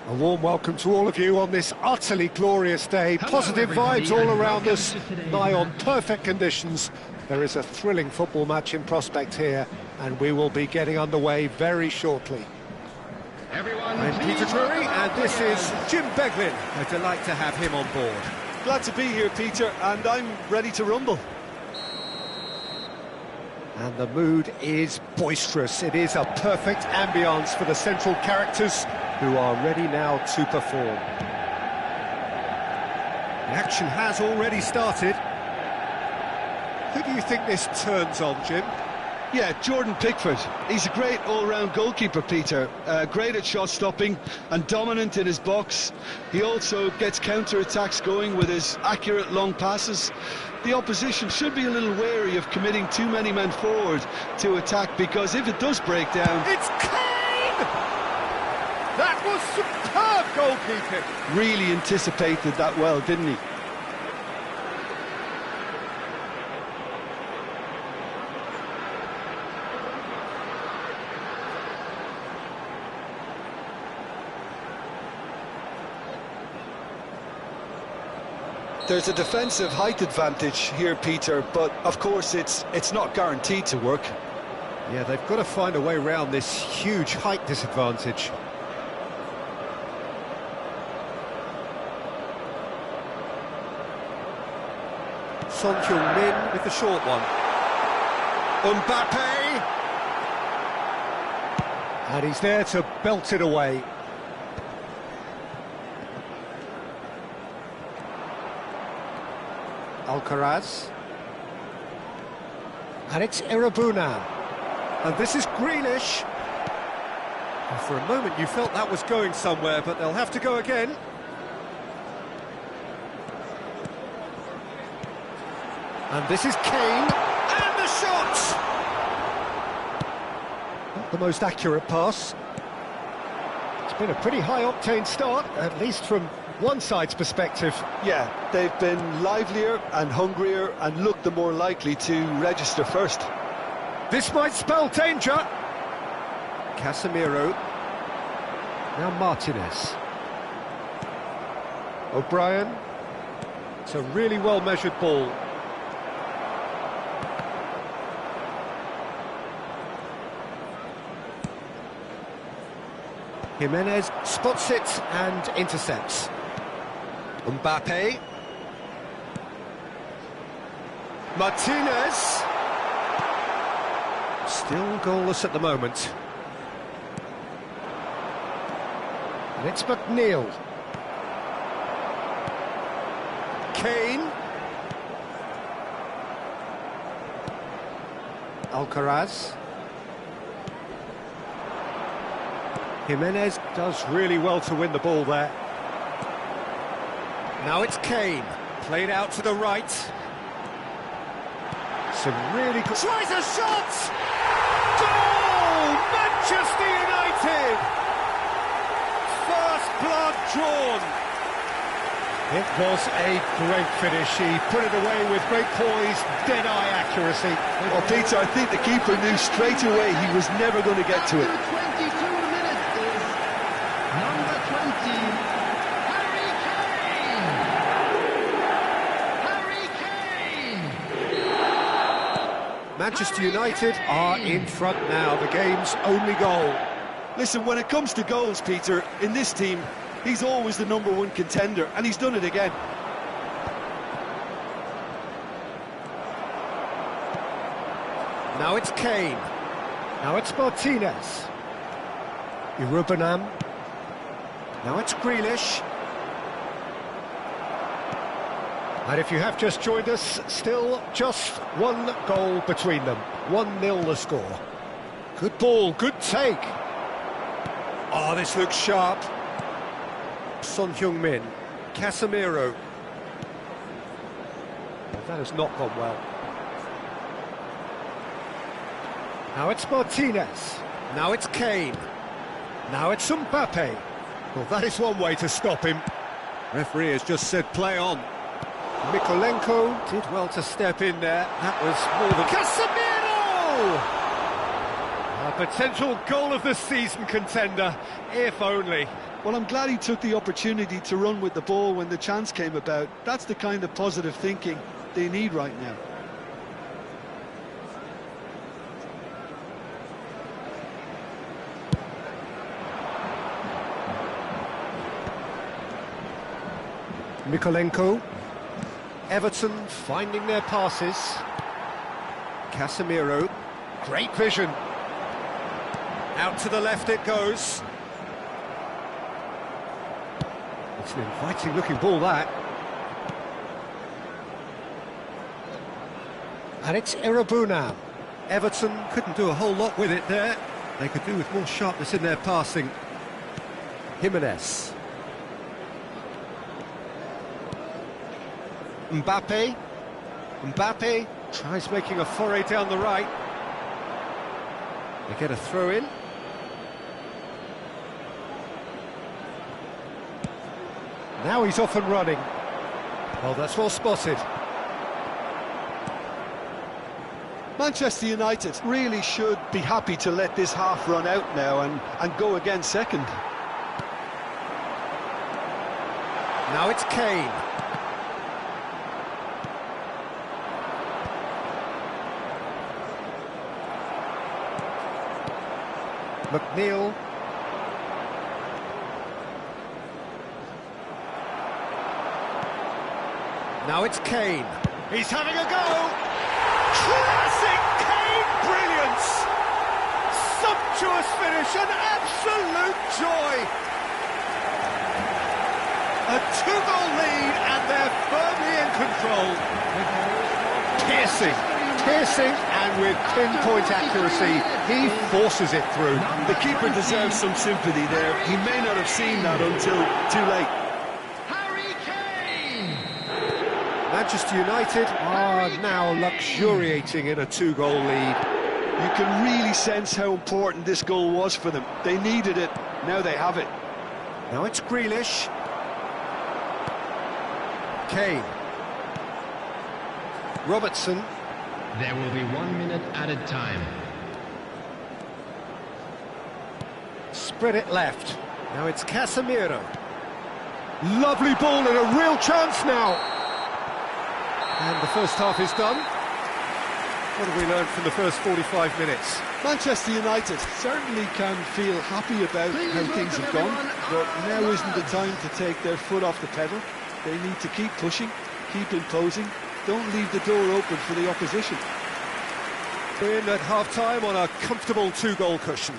A warm welcome to all of you on this utterly glorious day. Positive vibes all around us, nigh on perfect conditions. There is a thrilling football match in prospect here, and we will be getting underway very shortly. I'm Peter Drury, and this is Jim Beglin. A delight to have him on board. Glad to be here, Peter, and I'm ready to rumble. And the mood is boisterous. It is a perfect ambience for the central characters who are ready now to perform. The action has already started. Who do you think this turns on, Jim? Yeah, Jordan Pickford. He's a great all-round goalkeeper, Peter. Great at shot-stopping and dominant in his box. He also gets counter-attacks going with his accurate long passes. The opposition should be a little wary of committing too many men forward to attack, because if it does break down... It's Kane! That was superb goalkeeping! Really anticipated that well, didn't he? There's a defensive height advantage here, Peter, but of course it's not guaranteed to work. Yeah, they've got to find a way around this huge height disadvantage. Son Heung-min with the short one. Mbappe! And he's there to belt it away. Alcaraz. And it's Irabuna. And this is Grealish. And for a moment you felt that was going somewhere, but they'll have to go again. And this is Kane. And the shot! Not the most accurate pass. It's been a pretty high-octane start, at least from one side's perspective. Yeah, they've been livelier and hungrier and looked the more likely to register first. This might spell danger. Casemiro. Now Martinez. O'Brien. It's a really well-measured ball. Jimenez spots it and intercepts. Mbappe. Martinez. Still goalless at the moment. And it's McNeil. Kane. Alcaraz. Jimenez does really well to win the ball there. Now it's Kane, played out to the right. Some really good... Tries a shot! Goal! Manchester United! First blood drawn. It was a great finish. He put it away with great poise, dead-eye accuracy. Well, Peter, I think the keeper knew straight away he was never going to get to it. Manchester United are in front now, the game's only goal. Listen, when it comes to goals, Peter, in this team, he's always the #1 contender, and he's done it again. Now it's Kane. Now it's Martinez. Irabuna. Now it's Grealish. And if you have just joined us, still just one goal between them. 1-0 the score. Good ball, good take. Oh, this looks sharp. Son Heung-min. Casemiro. That has not gone well. Now it's Martinez. Now it's Kane. Now it's Mbappe. Well, that is one way to stop him. Referee has just said play on. Mikolenko did well to step in there. That was more than... Casemiro! A potential goal of the season contender, if only. Well, I'm glad he took the opportunity to run with the ball when the chance came about. That's the kind of positive thinking they need right now. Mikolenko. Everton finding their passes. Casemiro. Great vision. Out to the left it goes. It's an inviting looking ball, that. And it's Irabu now. Everton couldn't do a whole lot with it there. They could do with more sharpness in their passing. Jimenez. Mbappe. Mbappe tries making a foray down the right. They get a throw in. Now he's off and running. Well, that's well spotted. Manchester United really should be happy to let this half run out now and go again second. Now it's Kane. McNeil. Now it's Kane. He's having a go. Classic Kane brilliance. Sumptuous finish, an absolute joy. A 2-goal lead and they're firmly in control. Piercing, and with pinpoint accuracy, he forces it through. The keeper deserves some sympathy there. He may not have seen that until too late. Manchester United are now luxuriating in a 2-goal lead. You can really sense how important this goal was for them. They needed it, now they have it. Now it's Grealish. Kane. Robertson. There will be 1 minute added time. Spread it left. Now it's Casemiro. Lovely ball and a real chance now. And the first half is done. What have we learned from the first 45 minutes? Manchester United certainly can feel happy about how things have gone, but now isn't the time to take their foot off the pedal. They need to keep pushing, keep imposing, don't leave the door open for the opposition. In at half-time on a comfortable 2-goal cushion.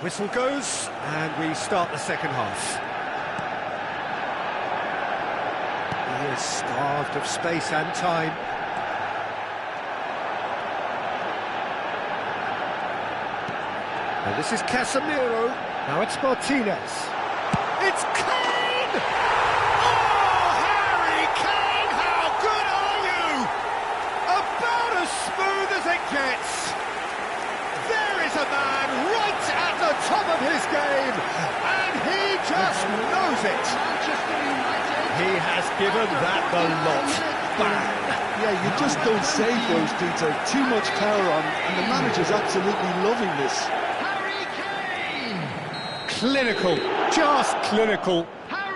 Whistle goes, and we start the second half. He is starved of space and time. And this is Casemiro. Now it's Martinez. It's Kane! Oh, Harry Kane, how good are you? About as smooth as it gets. There is a man right at the top of his game, and he just knows it. He has given that the lot. Bang! Yeah, you just don't save those, Peter. Too much power on, and the manager's absolutely loving this. Clinical, just clinical.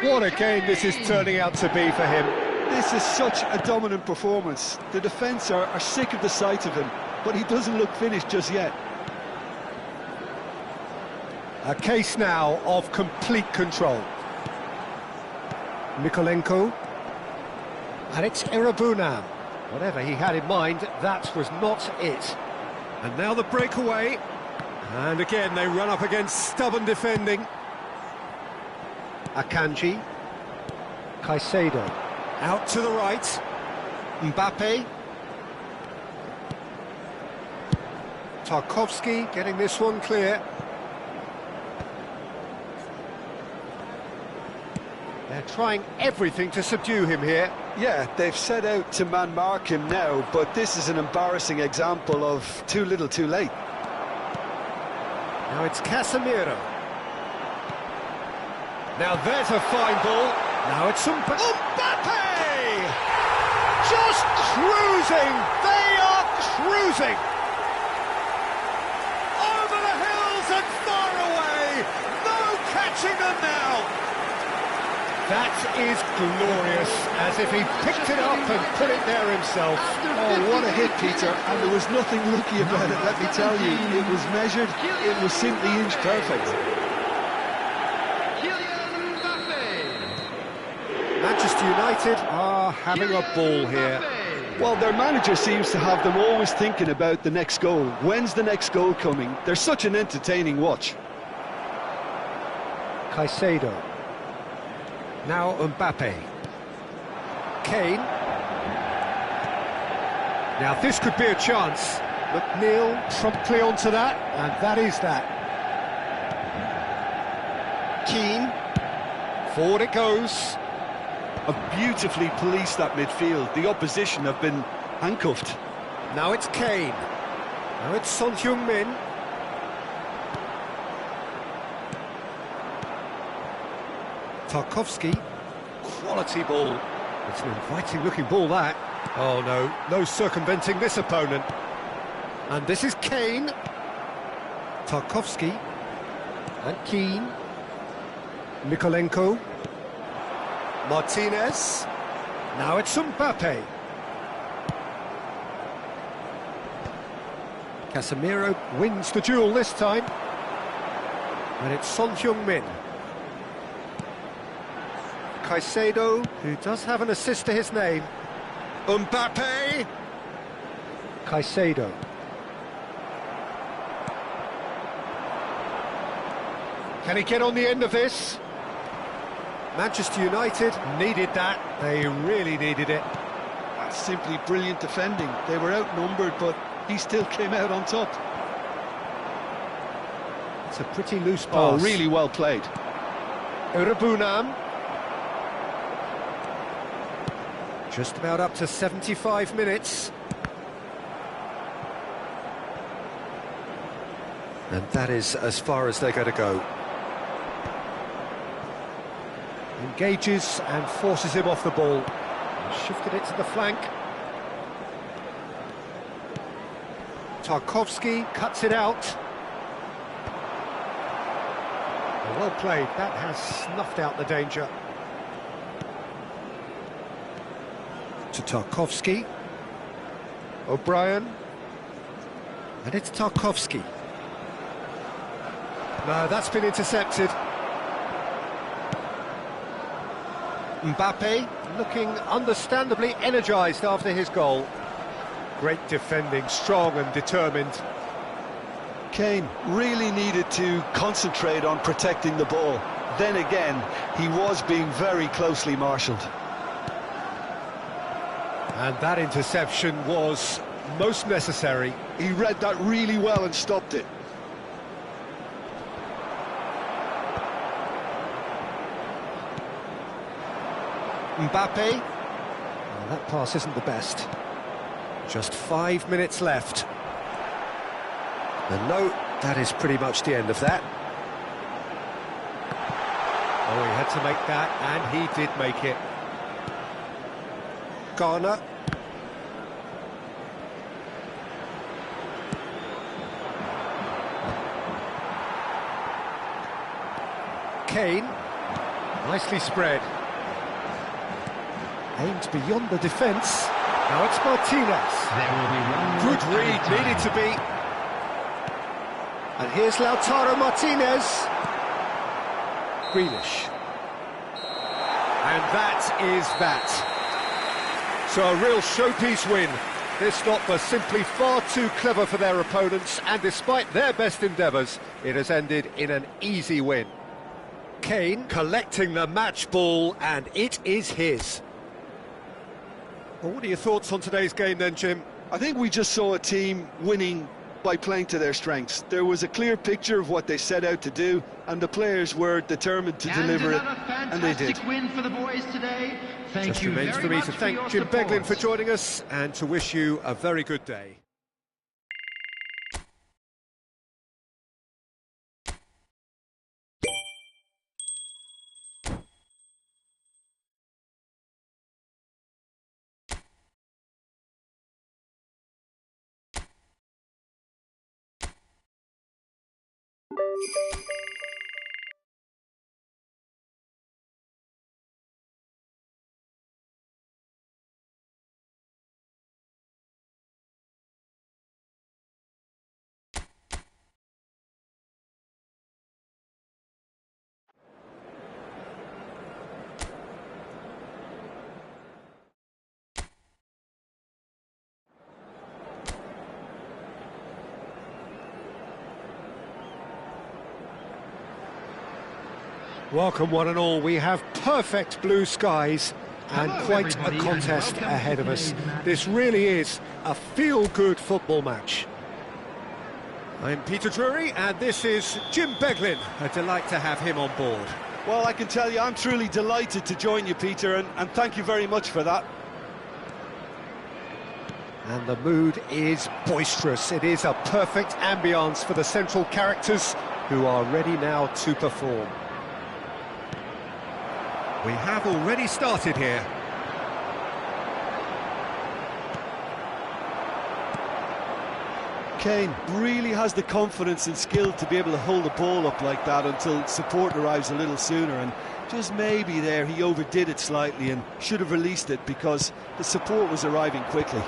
What a game this is turning out to be for him. This is such a dominant performance. The defence are sick of the sight of him, but he doesn't look finished just yet. A case now of complete control. Mikolenko. And it's Irabu now. Whatever he had in mind, that was not it. And now the breakaway. And again, they run up against stubborn defending. Akanji. Caicedo. Out to the right. Mbappe. Tarkowski getting this one clear. They're trying everything to subdue him here. Yeah, they've set out to man-mark him now, but this is an embarrassing example of too little too late. Now it's Casemiro. Now there's a fine ball. Now it's Mbappe! Just cruising! They are cruising! Over the hills and far away! No catching them now! That is glorious, as if he picked it up and put it there himself. Oh, what a hit, Peter, and there was nothing lucky about it, let me tell you. It was measured, it was simply inch perfect. Manchester United are having a ball here. Well, their manager seems to have them always thinking about the next goal. When's the next goal coming? They're such an entertaining watch. Caicedo. Now Mbappe. Kane. Now this could be a chance. McNeil promptly onto that, and that is that. Keane. Forward it goes. Have beautifully policed that midfield. The opposition have been handcuffed. Now it's Kane. Now it's Son Heung-min. Tarkowski. Quality ball. It's an inviting looking ball, that. Oh no, no circumventing this opponent. And this is Kane. Tarkowski. And Keane. Mikolenko. Martinez. Now it's Mbappe. Casemiro wins the duel this time. And it's Son Heung-min. Caicedo, who does have an assist to his name. Mbappe! Caicedo. Can he get on the end of this? Manchester United needed that. They really needed it. That's simply brilliant defending. They were outnumbered, but he still came out on top. It's a pretty loose pass. Oh, really well played. Urabunam. Just about up to 75 minutes. And that is as far as they're going to go. Engages and forces him off the ball. And shifted it to the flank. Tarkowski cuts it out. Well played, that has snuffed out the danger. To Tarkowski. O'Brien. And it's Tarkowski. No, that's been intercepted. Mbappe looking understandably energised after his goal. Great defending, strong and determined. Kane really needed to concentrate on protecting the ball. Then again, he was being very closely marshalled. And that interception was most necessary. He read that really well and stopped it. Mbappe. Well, that pass isn't the best. Just 5 minutes left. And no, that is pretty much the end of that. Oh, he had to make that, and he did make it. Garner. Kane. Nicely spread. Aimed beyond the defence. Now it's Martinez. There will be one Good read, needed to be. And here's Lautaro Martinez. Grealish. And that is that. So a real showpiece win. This lot was simply far too clever for their opponents, and despite their best endeavours, it has ended in an easy win. Kane collecting the match ball, and it is his. Well, what are your thoughts on today's game then, Jim? I think we just saw a team winning by playing to their strengths. There was a clear picture of what they set out to do, and the players were determined to deliver it, and they did. Win for the boys today. Thank Just you remains very for me much to for thank your Jim support. Beglin for joining us, and to wish you a very good day. Welcome one and all, we have perfect blue skies and Hello, quite a everybody, contest and welcome ahead to of us. today's match. This really is a feel-good football match. I'm Peter Drury and this is Jim Beglin. A delight to have him on board. Well, I can tell you, I'm truly delighted to join you, Peter, and thank you very much for that. And the mood is boisterous. It is a perfect ambience for the central characters who are ready now to perform. We have already started here. Kane really has the confidence and skill to be able to hold the ball up like that until support arrives a little sooner, and just maybe there he overdid it slightly and should have released it because the support was arriving quickly.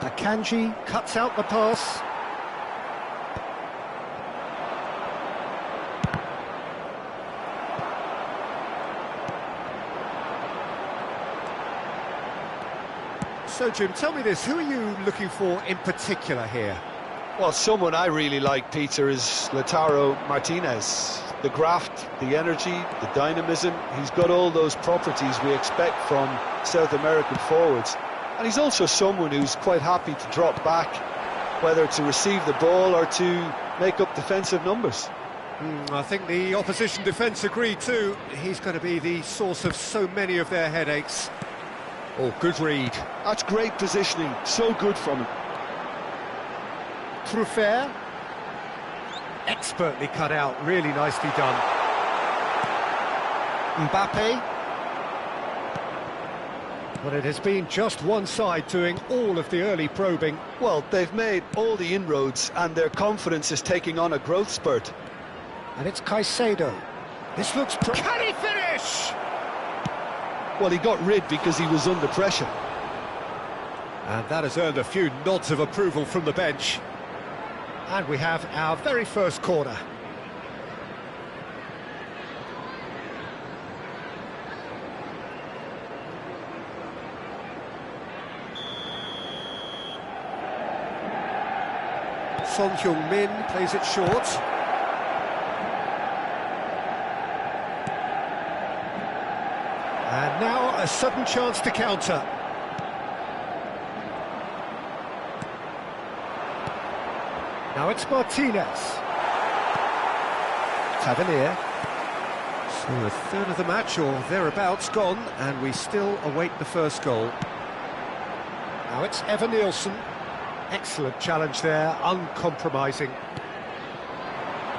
Akanji cuts out the pass. So, Jim, tell me this, who are you looking for in particular here? Well, someone I really like, Peter, is Lautaro Martinez. The graft, the energy, the dynamism, he's got all those properties we expect from South American forwards. And he's also someone who's quite happy to drop back, whether to receive the ball or to make up defensive numbers. I think the opposition defence agree too. He's going to be the source of so many of their headaches. Oh, good read. That's great positioning, so good from him. Truffert. Expertly cut out, really nicely done. Mbappe. But it has been just one side doing all of the early probing. Well, they've made all the inroads and their confidence is taking on a growth spurt. And it's Caicedo. This looks... Can he finish? Well, he got rid because he was under pressure. And that has earned a few nods of approval from the bench. And we have our very first corner. Son Heung-min plays it short. And now a sudden chance to counter. Now it's Martinez. Tavernier. So a third of the match or thereabouts gone, and we still await the first goal. Now it's Evan Nielsen. Excellent challenge there, uncompromising.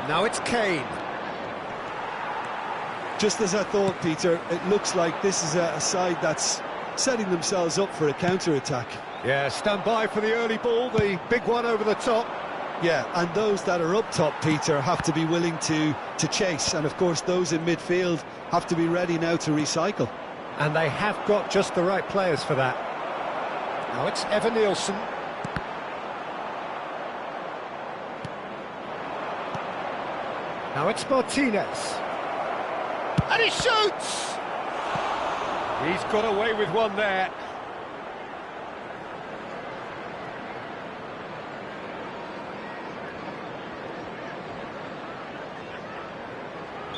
Now it's Kane. Just as I thought, Peter, it looks like this is a side that's setting themselves up for a counter-attack. Yeah, stand by for the early ball, the big one over the top. Yeah, and those that are up top, Peter, have to be willing to chase. And, of course, those in midfield have to be ready now to recycle. And they have got just the right players for that. Now it's Evan Nielsen. Now it's Martinez. And he shoots! He's got away with one there.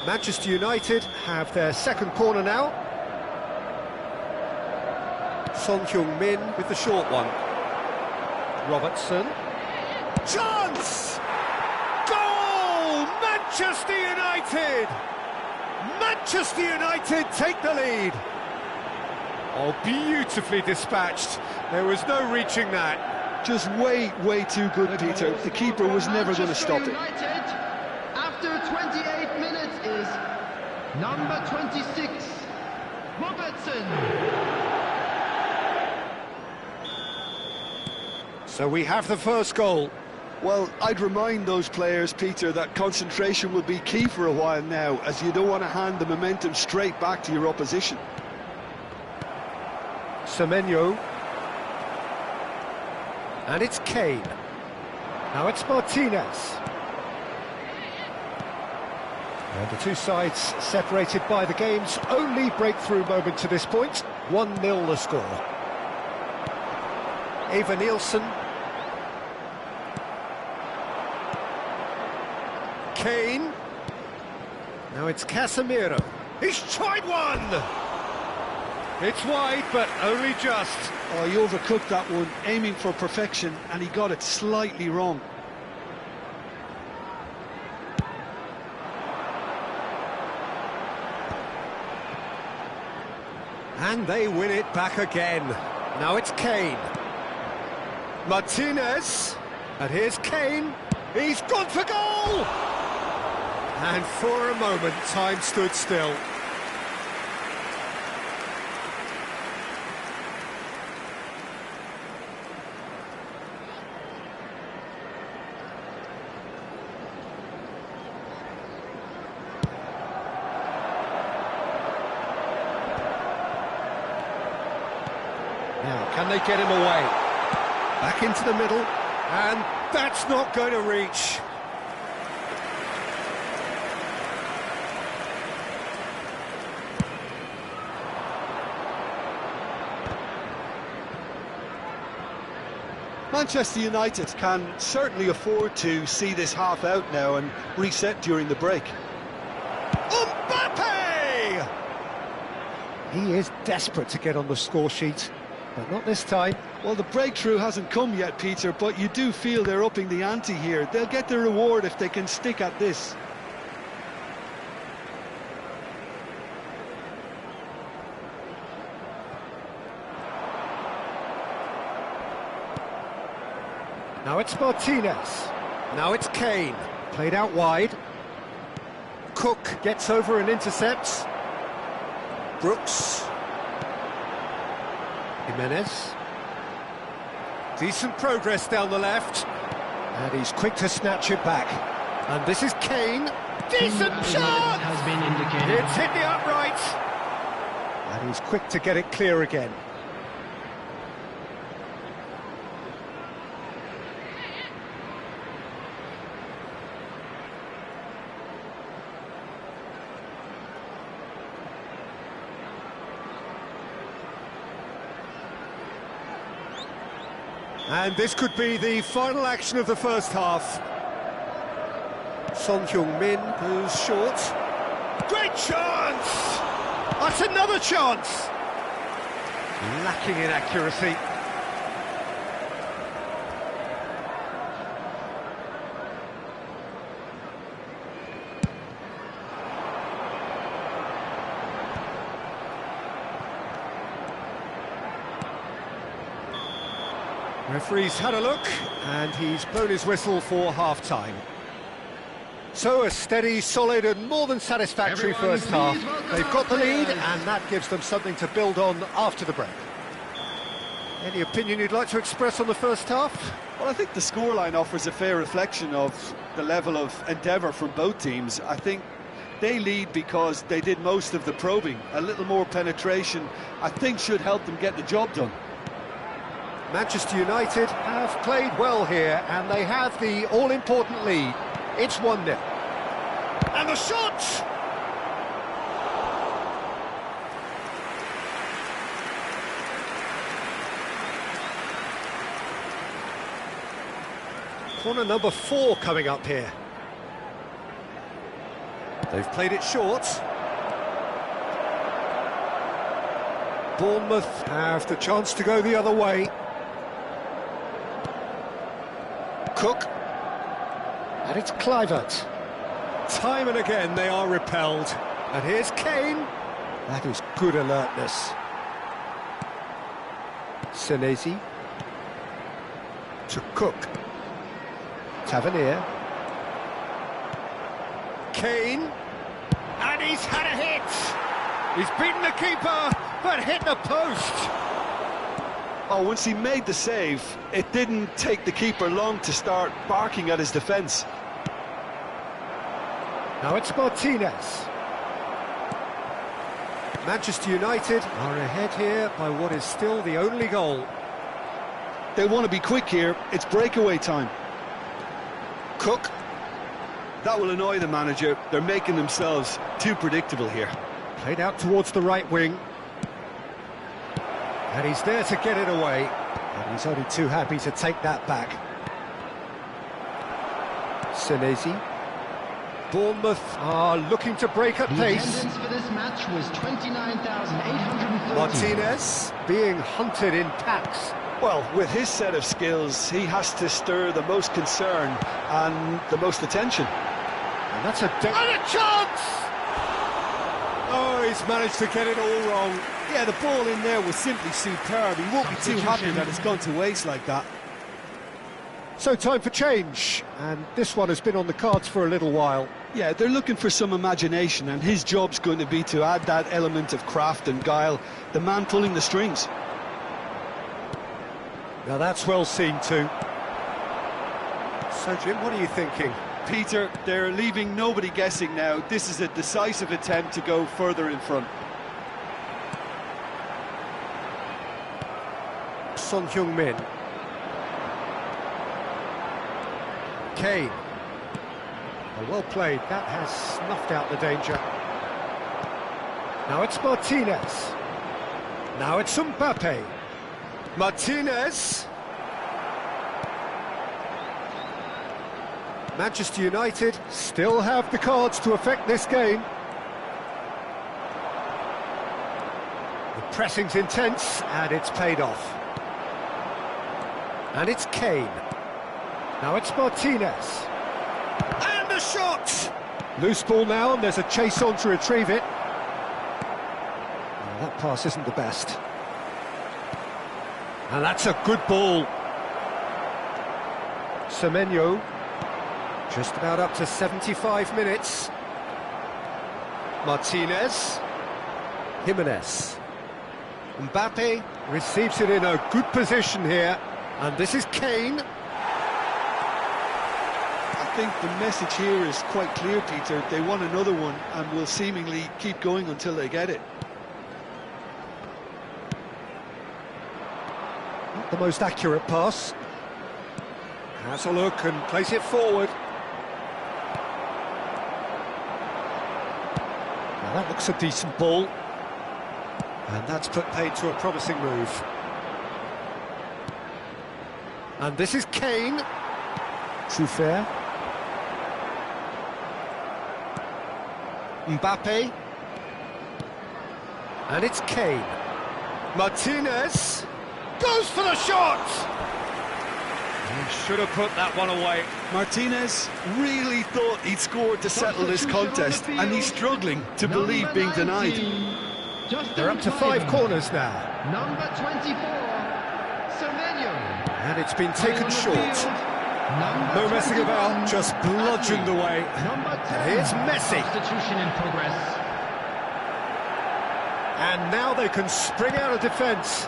Manchester United have their second corner now. Son Heung-min with the short one. Robertson. Chance! Goal! Manchester United! Manchester United take the lead. Oh, beautifully dispatched. There was no reaching that. Just way too good, Peter. The keeper was never going to stop it. United, after 28 minutes, is number 26, Robertson. So we have the first goal. Well, I'd remind those players, Peter, that concentration will be key for a while now, as you don't want to hand the momentum straight back to your opposition. Semenyo. And it's Kane. Now it's Martinez. And the two sides separated by the game's only breakthrough moment to this point. 1-0 the score. Eva Nielsen. Kane. Now it's Casemiro. He's tried one! It's wide, but only just. Oh, he overcooked that one, aiming for perfection, and he got it slightly wrong. And they win it back again. Now it's Kane. Martinez. And here's Kane. He's gone for goal! And for a moment, time stood still. Now, can they get him away? Back into the middle, and that's not going to reach. Manchester United can certainly afford to see this half out now and reset during the break. Mbappe! He is desperate to get on the score sheet, but not this time. Well, the breakthrough hasn't come yet, Peter, but you do feel they're upping the ante here. They'll get their reward if they can stick at this. Now it's Martinez. Now it's Kane. Played out wide. Cook gets over and intercepts. Brooks. Jimenez. Decent progress down the left. And he's quick to snatch it back. And this is Kane. Decent shot! Has been indicated. It's hit the upright. And he's quick to get it clear again. And this could be the final action of the first half. Son Heung-min goes short. Great chance! That's another chance! Lacking in accuracy. Referee's had a look, and he's blown his whistle for half-time. So a steady, solid and more than satisfactory first half. They've got the lead, and that gives them something to build on after the break. Any opinion you'd like to express on the first half? Well, I think the scoreline offers a fair reflection of the level of endeavour from both teams. I think they lead because they did most of the probing. A little more penetration, I think, should help them get the job done. Manchester United have played well here, and they have the all-important lead. It's 1-0. And the shot! Corner number 4 coming up here. They've played it short. Bournemouth have the chance to go the other way. Cook. And it's Kluivert. Time and again they are repelled. And here's Kane. That is good alertness. Senesi. To Cook. Tavernier. Kane. And he's had a hit. He's beaten the keeper, but hit the post. Oh, once he made the save, it didn't take the keeper long to start barking at his defence. Now it's Martinez. Manchester United are ahead here by what is still the only goal. They want to be quick here, it's breakaway time. Cook. That will annoy the manager, they're making themselves too predictable here. Played out towards the right wing. And he's there to get it away. And he's only too happy to take that back. Senesi. Bournemouth are looking to break at pace. The attendance for this match was 29,830. Martinez being hunted in packs. Well, with his set of skills, he has to stir the most concern and the most attention. And that's and a chance! Oh, he's managed to get it all wrong. Yeah, the ball in there was simply superb. He won't be too happy that it's gone to waste like that. So time for change, and this one has been on the cards for a little while. Yeah, they're looking for some imagination, and his job's going to be to add that element of craft and guile, the man pulling the strings. Now that's well seen too. So Jim, what are you thinking? Peter, they're leaving nobody guessing now. This is a decisive attempt to go further in front. Son Heung-min. Kane. Oh, well played, that has snuffed out the danger. Now it's Martinez. Now it's Mbappe. Martinez. Manchester United still have the cards to affect this game. The pressing's intense and it's paid off. And it's Kane. Now it's Martinez. And a shot! Loose ball now, and there's a chase on to retrieve it. Oh, that pass isn't the best. And that's a good ball. Semenyo. Just about up to 75 minutes. Martinez. Jimenez. Mbappe receives it in a good position here. And this is Kane. I think the message here is quite clear, Peter. They want another one and will seemingly keep going until they get it. Not the most accurate pass. Has a look and plays it forward. Now that looks a decent ball. And that's put paid to a promising move. And this is Kane. Truffert. Mbappe. And it's Kane. Martinez goes for the shot! He should have put that one away. Martinez really thought he'd scored to settle this contest, and he's struggling to believe being denied. They're up to 5 corners now. Number 24, Semenyo. And it's been taken short. No messing about, just bludgeoned away. And here's Messi. Substitution in progress. And now they can spring out of defence.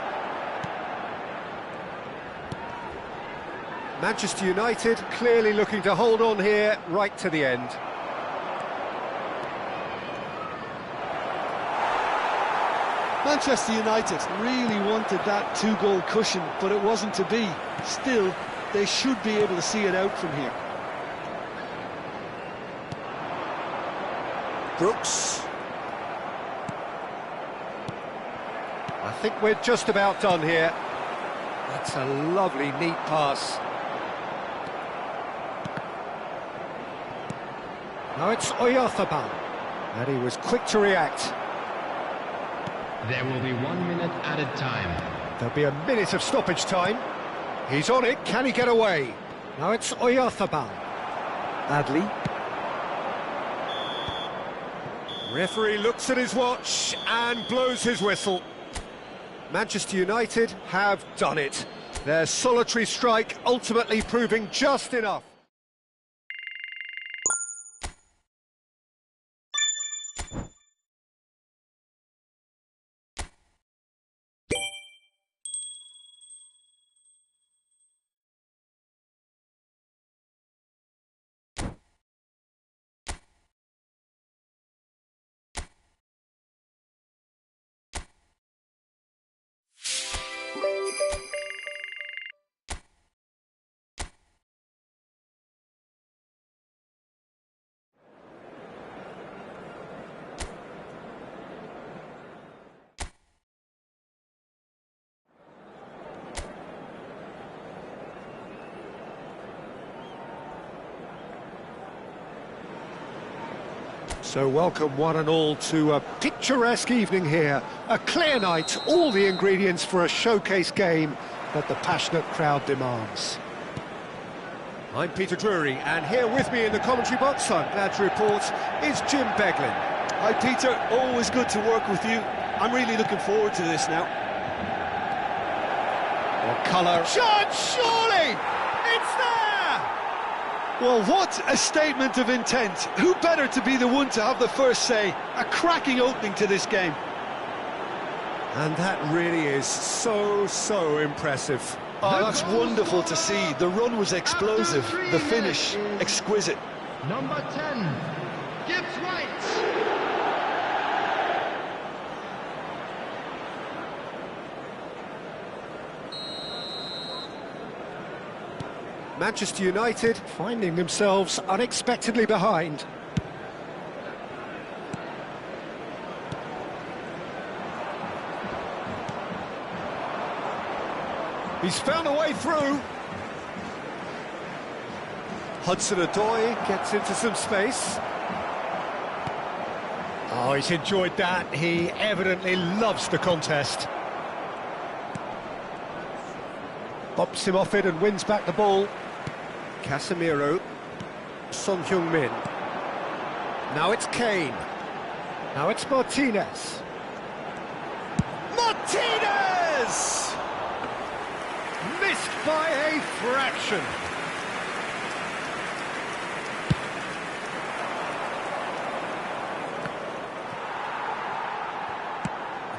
Manchester United clearly looking to hold on here right to the end. Manchester United really wanted that 2-goal cushion, but it wasn't to be. Still, they should be able to see it out from here. Brooks. I think we're just about done here. That's a lovely, neat pass. Now it's Oyarzabal, and he was quick to react. There will be 1 minute added time. There'll be a minute of stoppage time. He's on it, can he get away? Now it's Oyarzabal. Adli. Referee looks at his watch and blows his whistle. Manchester United have done it. Their solitary strike ultimately proving just enough. So welcome one and all to a picturesque evening here. A clear night, all the ingredients for a showcase game that the passionate crowd demands. I'm Peter Drury, and here with me in the commentary box, I'm glad to report, is Jim Beglin. Hi Peter, always good to work with you. I'm really looking forward to this now. What colour? Shot, surely! It's there! Well, what a statement of intent. Who better to be the one to have the first say? A cracking opening to this game. And that really is so impressive. Oh, that's wonderful to see. The run was explosive, the finish exquisite. Number 10, Gibbs White. Manchester United finding themselves unexpectedly behind. He's found a way through. Hudson-Odoi gets into some space. Oh, he's enjoyed that. He evidently loves the contest. Bops him off it and wins back the ball. Casemiro. Son Heung-min. Now it's Kane. Now it's Martinez. Martinez! Missed by a fraction.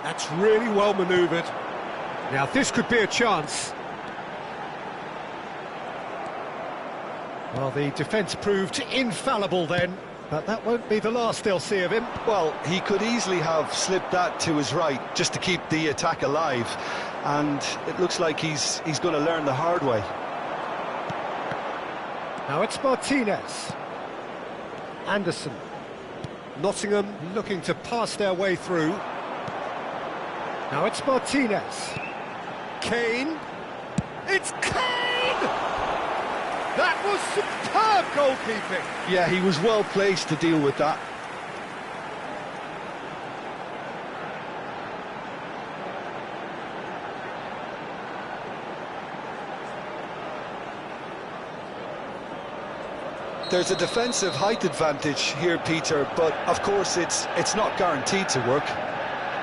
That's really well manoeuvred. Now this could be a chance. Well, the defence proved infallible then, but that won't be the last they'll see of him. Well, he could easily have slipped that to his right just to keep the attack alive, and it looks like he's going to learn the hard way. Now it's Martinez. Anderson. Nottingham looking to pass their way through. Now it's Martinez. Kane. It's Kane! That was superb goalkeeping. Yeah, he was well placed to deal with that. There's a defensive height advantage here, Peter, but of course it's not guaranteed to work.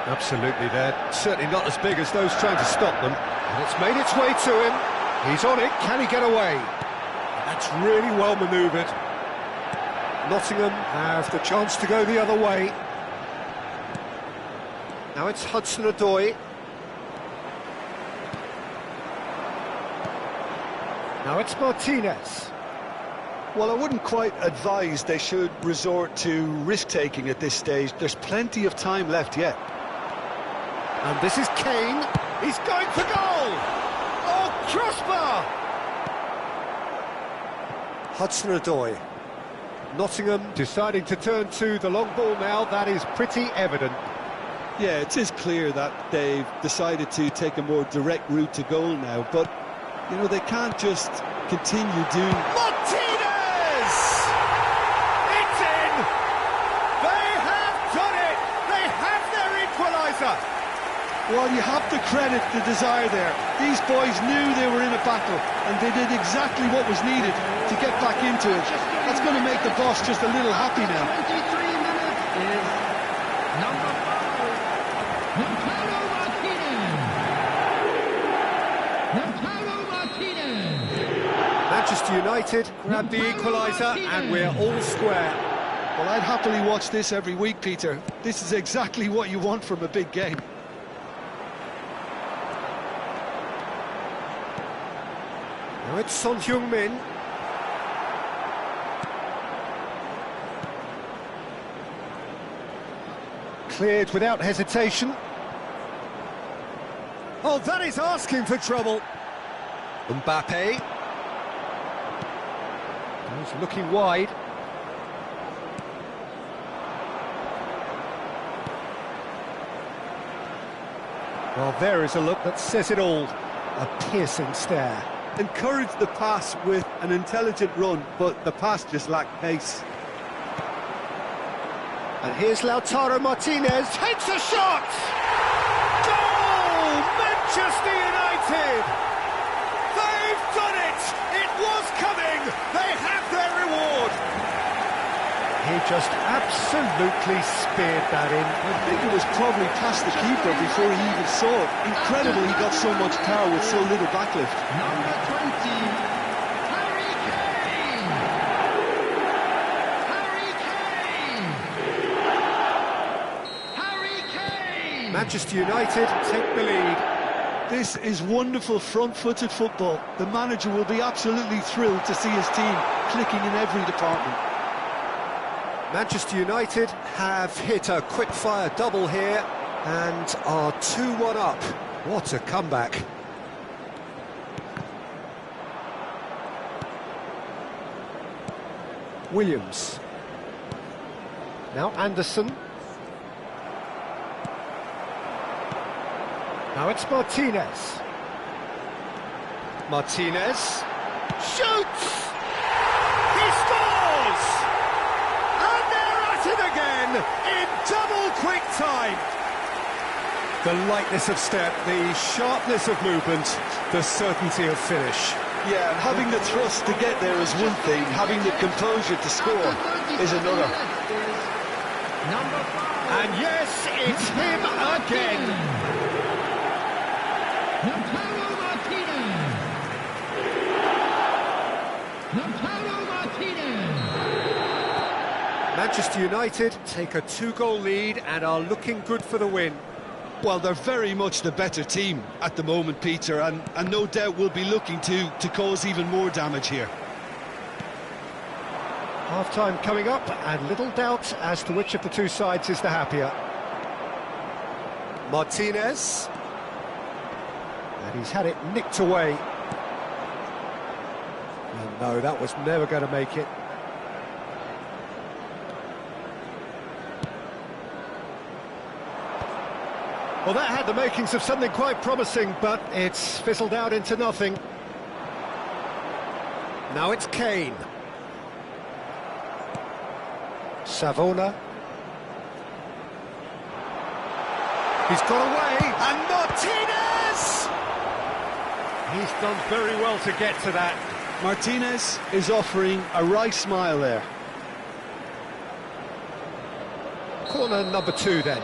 Absolutely, they're certainly not as big as those trying to stop them. And it's made its way to him. He's on it. Can he get away? That's really well manoeuvred. Nottingham have the chance to go the other way. Now it's Hudson-Odoi. Now it's Martinez. Well, I wouldn't quite advise they should resort to risk-taking at this stage. There's plenty of time left yet. And this is Kane. He's going for goal! Oh, crossbar! Hudson-Odoi. Nottingham deciding to turn to the long ball now. That is pretty evident. Yeah, it is clear that they've decided to take a more direct route to goal now, but, you know, they can't just continue doing... Martinez! It's in! They have done it! They have their equaliser! Well, you have to credit the desire there. These boys knew they were in a battle, and they did exactly what was needed to get back into it. That's going to make the boss just a little happy now. 23 minutes is number 5, Lautaro Martinez. Manchester United grab the equaliser, and we're all square. Well, I'd happily watch this every week, Peter. This is exactly what you want from a big game. Now it's Son Heung-min. Cleared without hesitation. Oh, that is asking for trouble. Mbappe. He's looking wide. Well, there is a look that says it all. A piercing stare. Encouraged the pass with an intelligent run, but the pass just lacked pace. And here's Lautaro Martinez, takes a shot! Goal! Manchester United! They've done it! It was coming! They have their reward! He just absolutely speared that in. I think it was probably past the keeper before he even saw it. Incredible he got so much power with so little backlift. Number 20, Harry Kane! Harry Kane! Harry Kane! Manchester United take the lead. This is wonderful front-footed football. The manager will be absolutely thrilled to see his team clicking in every department. Manchester United have hit a quick-fire double here and are 2-1 up. What a comeback. Williams. Now Anderson. Now it's Martinez. Martinez shoots! He scores! And they're at it again in double quick time. The lightness of step, the sharpness of movement, the certainty of finish. Yeah, and having the thrust to get there is one thing, having the composure to score is another. Number 5, And yes, it's him again. Lautaro Martinez! Lautaro Martinez! Manchester United take a 2-goal lead and are looking good for the win. Well, they're very much the better team at the moment, Peter, and no doubt will be looking to cause even more damage here. Half-time coming up, and little doubt as to which of the two sides is the happier. Martinez. And he's had it nicked away. And no, that was never going to make it. Well, that had the makings of something quite promising, but it's fizzled out into nothing. Now it's Kane. Savona. He's got away, and Martinez! He's done very well to get to that. Martinez is offering a right smile there. Corner number 2 then.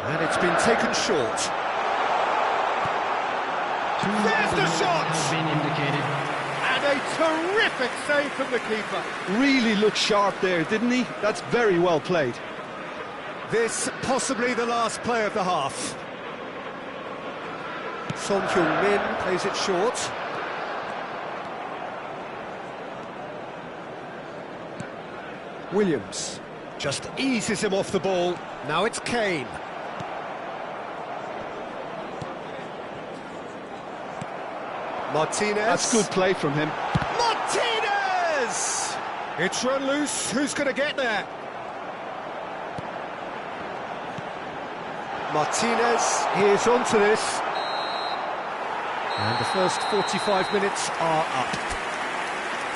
And it's been taken short. There's the shot! Has been indicated. And a terrific save from the keeper. Really looked sharp there, didn't he? That's very well played. This possibly the last play of the half. Son Heung-min plays it short. Williams just eases him off the ball. Now it's Kane. Martinez. That's good play from him. Martinez! It's run loose. Who's going to get there? Martinez is onto this. And the first 45 minutes are up.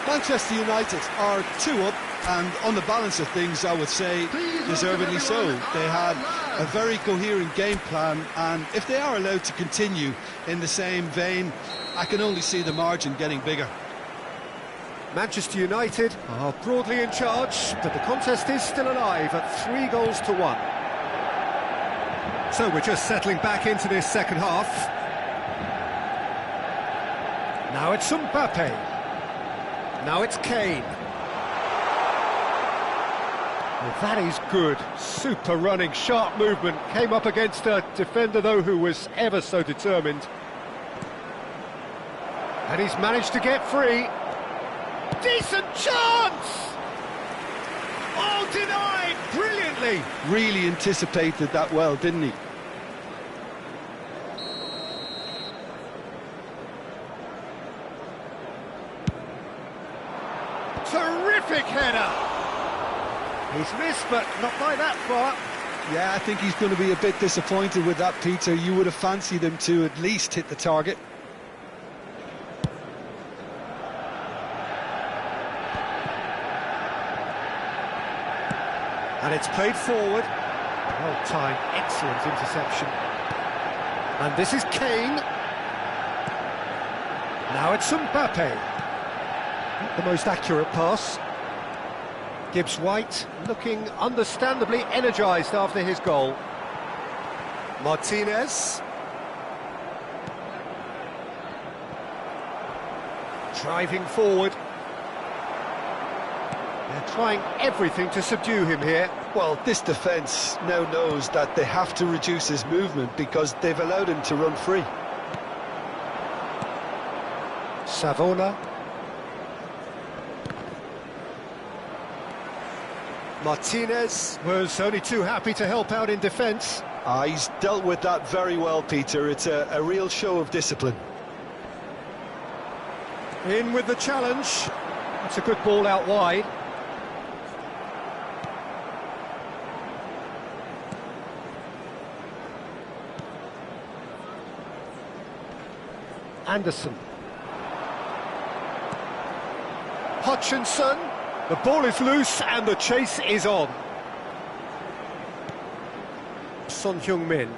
Manchester United are 2 up, and on the balance of things, I would say deservedly so. They had a very coherent game plan, and if they are allowed to continue in the same vein, I can only see the margin getting bigger. Manchester United are broadly in charge, but the contest is still alive at 3-1. So we're just settling back into this second half. Now it's Mbappe. Now it's Kane. Well, that is good. Super running, sharp movement. Came up against a defender, though, who was ever so determined. And he's managed to get free. Decent chance! Oh, denied brilliantly. Really anticipated that well, didn't he? Terrific header. He's missed, but not by that far. Yeah, I think he's going to be a bit disappointed with that, Peter. You would have fancied him to at least hit the target. And it's played forward. Well timed, excellent interception. And this is Kane. Now it's Mbappe. Not the most accurate pass. Gibbs-White looking understandably energised after his goal. Martinez. Driving forward. They're trying everything to subdue him here. Well, this defence now knows that they have to reduce his movement because they've allowed him to run free. Savona. Martinez was only too happy to help out in defence. He's dealt with that very well, Peter. It's a real show of discipline. In with the challenge. That's a good ball out wide. Anderson. Hutchinson. The ball is loose and the chase is on. Son Heung-min.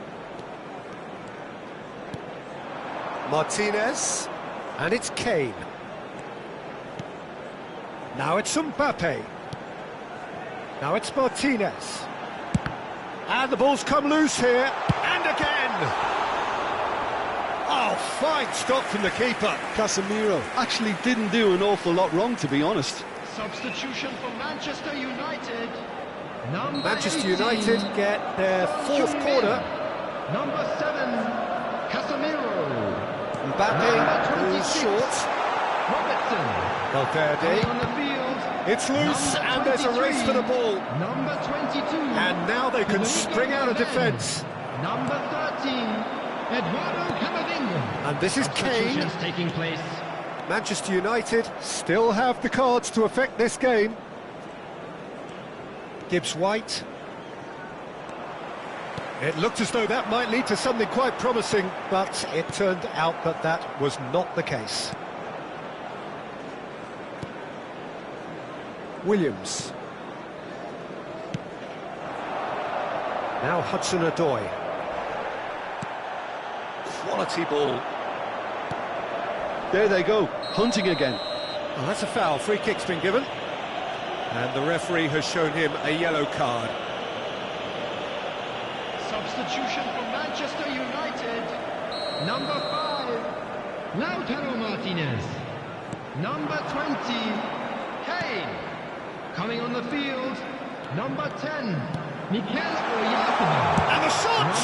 Martinez. And it's Kane. Now it's Mbappe. Now it's Martinez. And the ball's come loose here. And again! Oh, fine stop from the keeper. Casemiro actually didn't do an awful lot wrong, to be honest. Substitution for Manchester United. Manchester United get their fourth corner. Number 7, Casemiro. Mbappe is short. Robertson. Valverde. On the field. It's loose and there's a race for the ball. Number 22. And now they can spring out of defence. Number 13. Eduardo Camavinga. And this is Kane. Substitutions taking place. Manchester United still have the cards to affect this game. Gibbs-White. It looked as though that might lead to something quite promising, but it turned out that that was not the case. Williams. Now Hudson-Odoi. Quality ball. There they go, hunting again. Well, that's a foul. Free kick's been given. And the referee has shown him a yellow card. Substitution for Manchester United. Number 5, Lautaro Martinez. Number 20, Kane. Coming on the field, number 10, Mikel Oyarzabal. And the shot!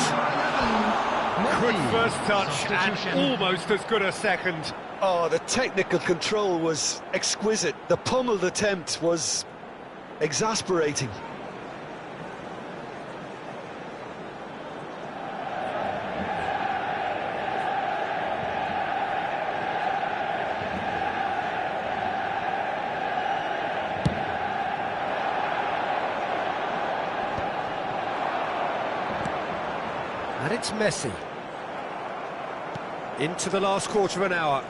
Number 11, Good Messi. first touch Substitution. and almost as good a second. Oh, the technical control was exquisite. The pummeled attempt was exasperating. And it's Messi. Into the last quarter of an hour.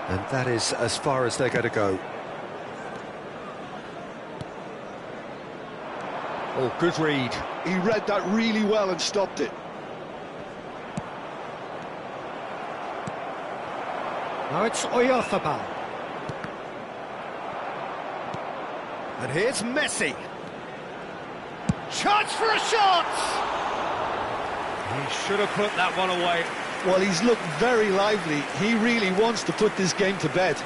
And that is as far as they're going to go. Oh, good read. He read that really well and stopped it. Now it's Oyarzabal. And here's Messi. Chance for a shot! He should have put that one away. Well, he's looked very lively. He really wants to put this game to bed.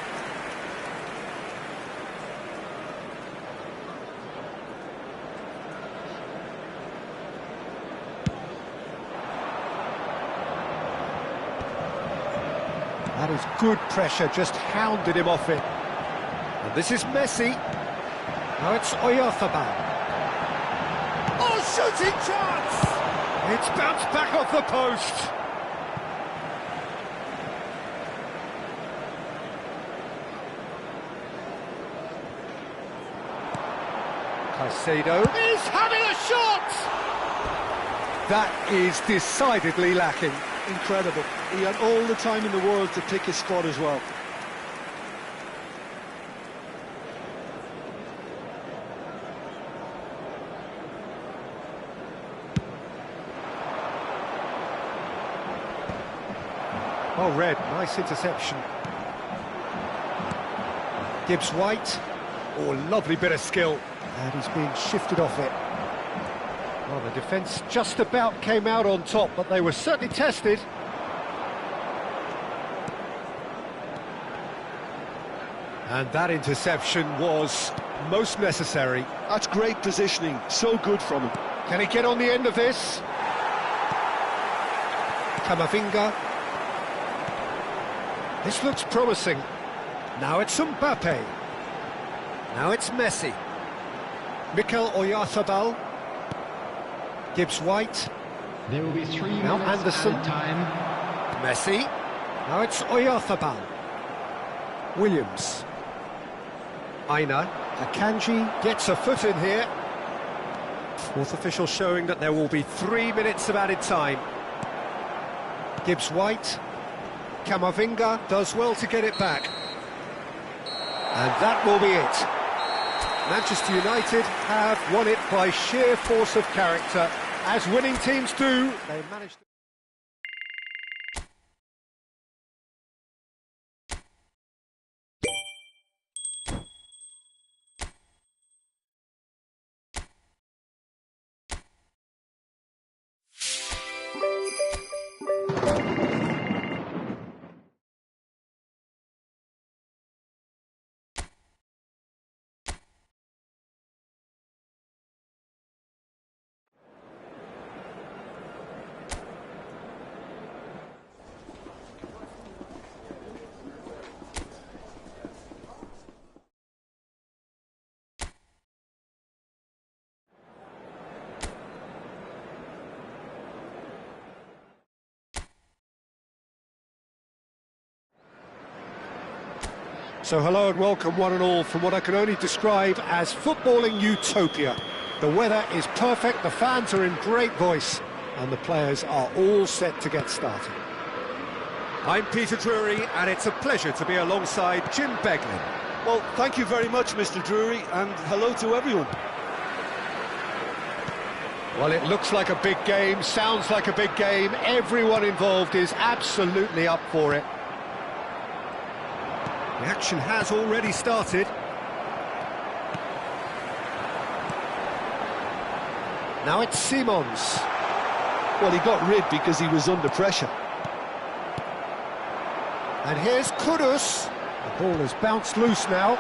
That is good pressure, just hounded him off it. And this is Messi. Now it's Oyarzabal. Oh, shooting chance! It's bounced back off the post. Caicedo is having a shot! That is decidedly lacking. Incredible. He had all the time in the world to pick his spot as well. Well read, nice interception. Gibbs White. Oh, lovely bit of skill. And he's being shifted off it. Well, the defence just about came out on top, but they were certainly tested. And that interception was most necessary. That's great positioning, so good from him. Can he get on the end of this? Camavinga. This looks promising. Now it's Mbappe. Now it's Messi. Mikel Oyarzabal. Gibbs White. There will be 3 Now minutes Anderson. added time. Messi. Now it's Oyarzabal. Williams. Aina. Akanji gets a foot in here. Fourth official showing that there will be 3 minutes of added time. Gibbs White. Camavinga does well to get it back. And that will be it. Manchester United have won it by sheer force of character. As winning teams do, they managed to... So hello and welcome one and all from what I can only describe as footballing utopia. The weather is perfect, the fans are in great voice, and the players are all set to get started. I'm Peter Drury, and it's a pleasure to be alongside Jim Beglin. Well, thank you very much, Mr. Drury, and hello to everyone. Well, it looks like a big game, sounds like a big game. Everyone involved is absolutely up for it. The action has already started. Now it's Simons. Well, he got rid because he was under pressure. And here's Kudus. The ball has bounced loose now.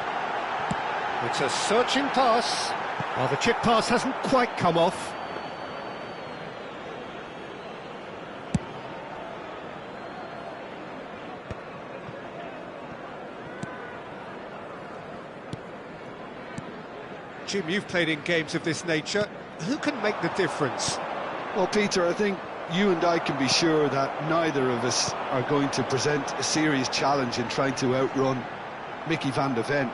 It's a searching pass. Well, the chip pass hasn't quite come off. Jim, you've played in games of this nature. Who can make the difference? Well, Peter, I think you and I can be sure that neither of us are going to present a serious challenge in trying to outrun Mickey van de Ven.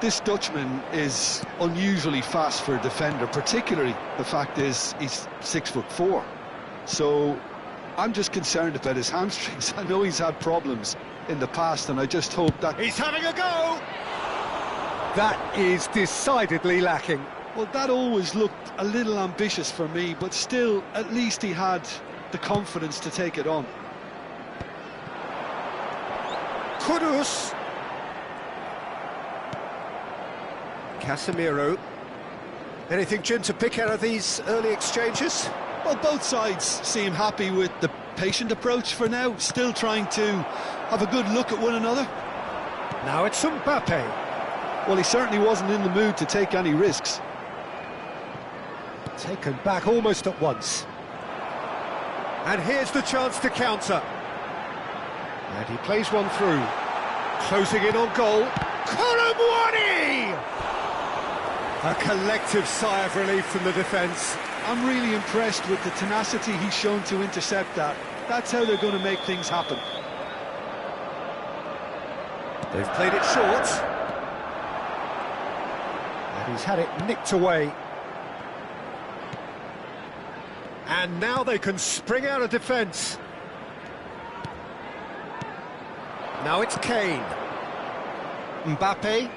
This Dutchman is unusually fast for a defender, particularly the fact is he's 6'4". So I'm just concerned about his hamstrings. I know he's had problems in the past, and I just hope that... He's having a go! That is decidedly lacking. Well, that always looked a little ambitious for me, but still, at least he had the confidence to take it on. Kudus. Casemiro. Anything, Jim, to pick out of these early exchanges? Well, both sides seem happy with the patient approach for now, still trying to have a good look at one another. Now it's Mbappe. Well, he certainly wasn't in the mood to take any risks. Taken back almost at once. And here's the chance to counter. And he plays one through. Closing in on goal. Colomwani! A collective sigh of relief from the defence. I'm really impressed with the tenacity he's shown to intercept that. That's how they're going to make things happen. They've played it short. And he's had it nicked away. And now they can spring out of defence. Now it's Kane. Mbappe.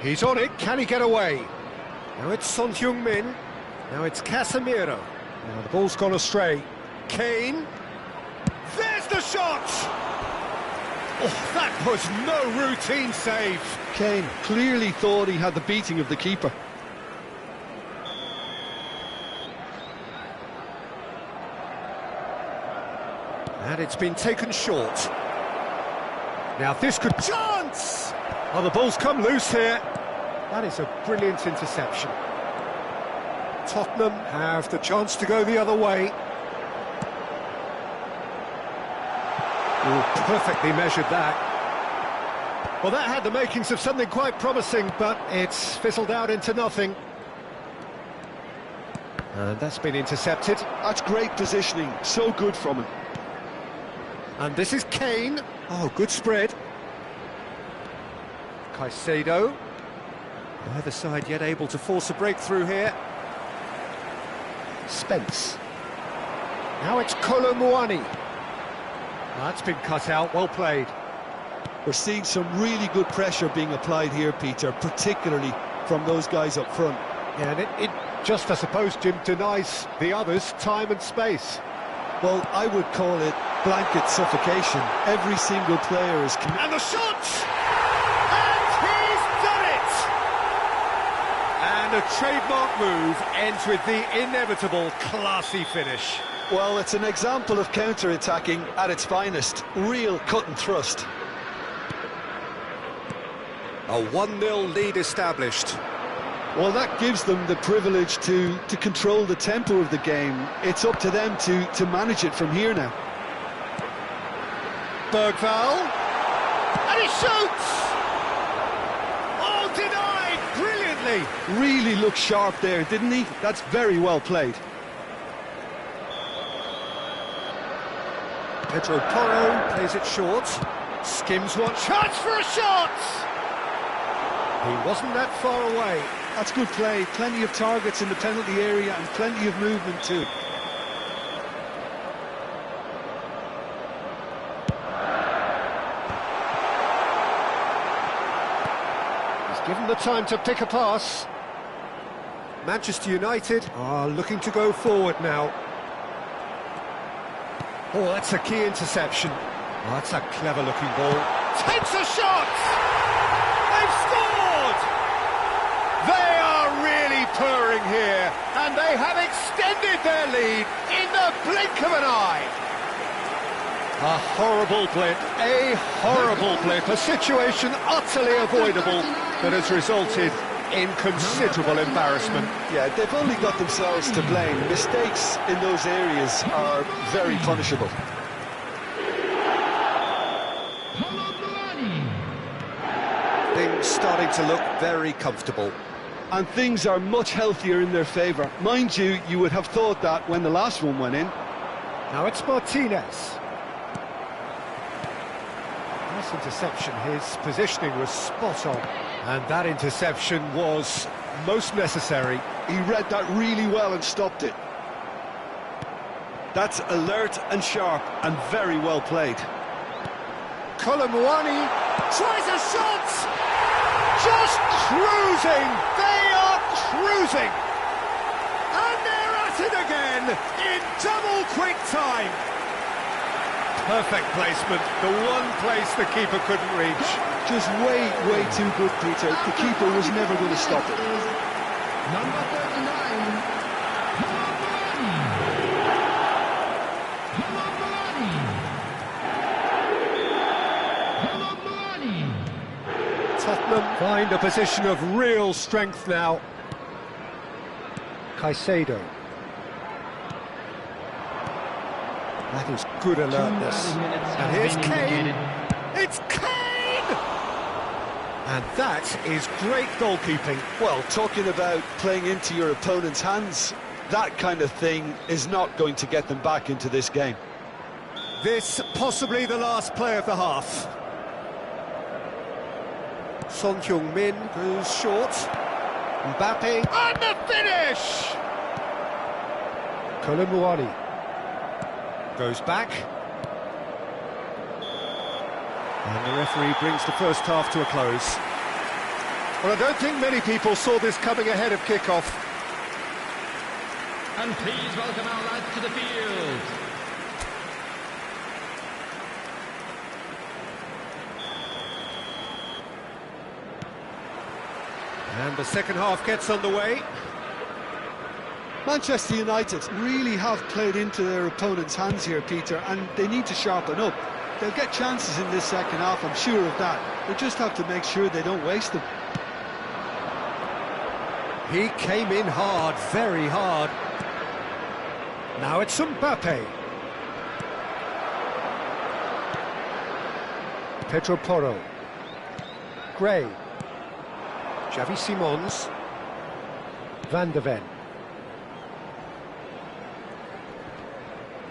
He's on it, can he get away? Now it's Son Heung-min. Now it's Casemiro. Now the ball's gone astray. Kane. shot! Oh, that was no routine save. Kane clearly thought he had the beating of the keeper. And it's been taken short. Now this could... Chance! Oh, the ball's come loose here. That is a brilliant interception. Tottenham have the chance to go the other way. Oh, perfectly measured that. Well, that had the makings of something quite promising, but it's fizzled out into nothing. And that's been intercepted. That's great positioning, so good from him. And this is Kane. Oh, good spread. Caicedo. Neither side yet able to force a breakthrough here. Spence. Now it's Colomouani. That's been cut out, well played. We're seeing some really good pressure being applied here, Peter, particularly from those guys up front. Yeah, and it just, I suppose, Jim, denies the others time and space. Well, I would call it blanket suffocation. Every single player is... And the shot! And he's done it! And a trademark move ends with the inevitable classy finish. Well, it's an example of counter-attacking at its finest. Real cut and thrust. A 1-0 lead established. Well, that gives them the privilege to control the tempo of the game. It's up to them to manage it from here now. Bergvall. And he shoots! Oh, denied! Brilliantly! Really looked sharp there, didn't he? That's very well played. Pedro Porro plays it short. Skims one. Chance for a shot! He wasn't that far away. That's good play. Plenty of targets in the penalty area and plenty of movement too. He's given the time to pick a pass. Manchester United are looking to go forward now. Oh, that's a key interception. Oh, that's a clever-looking ball. Takes a shot! They've scored! They are really purring here, and they have extended their lead in the blink of an eye. A horrible blip, a situation utterly avoidable that has resulted in considerable embarrassment. Yeah, they've only got themselves to blame. Mistakes in those areas are very punishable. Things starting to look very comfortable. And things are much healthier in their favour. Mind you, you would have thought that when the last one went in. Now it's Martinez. Nice interception, his positioning was spot on. And that interception was most necessary. He read that really well and stopped it. That's alert and sharp and very well played. Colomouani tries a shot! Just cruising! They are cruising! And they're at it again in double quick time! Perfect placement, the one place the keeper couldn't reach. Just way too good, Peter. The keeper was never going to stop it. Number 39. Tottenham find a position of real strength now. Caicedo. That is good alertness. And here's Kane. It's Kane! And that is great goalkeeping. Well, talking about playing into your opponent's hands, that kind of thing is not going to get them back into this game. This possibly the last play of the half. Son Heung-min goes short. Mbappe. And the finish! Colomouani goes back. And the referee brings the first half to a close. Well, I don't think many people saw this coming ahead of kick-off. And please welcome our lads to the field. And the second half gets underway. Manchester United really have played into their opponent's hands here, Peter, and they need to sharpen up. They'll get chances in this second half, I'm sure of that. They just have to make sure they don't waste them. He came in hard, very hard. Now it's Mbappe. Pedro Porro. Gray. Xavi Simons. Van de Ven.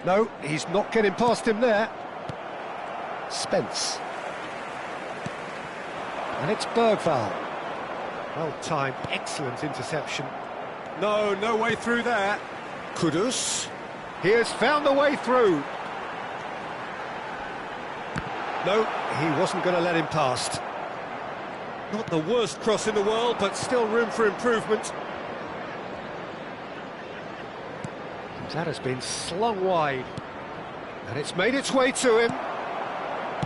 No, he's not getting past him there. Spence. And it's Bergvall. Well timed, excellent interception. No way through there. Kudus. He has found the way through. No, he wasn't going to let him past. Not the worst cross in the world, but still room for improvement. That has been slung wide. And it's made its way to him.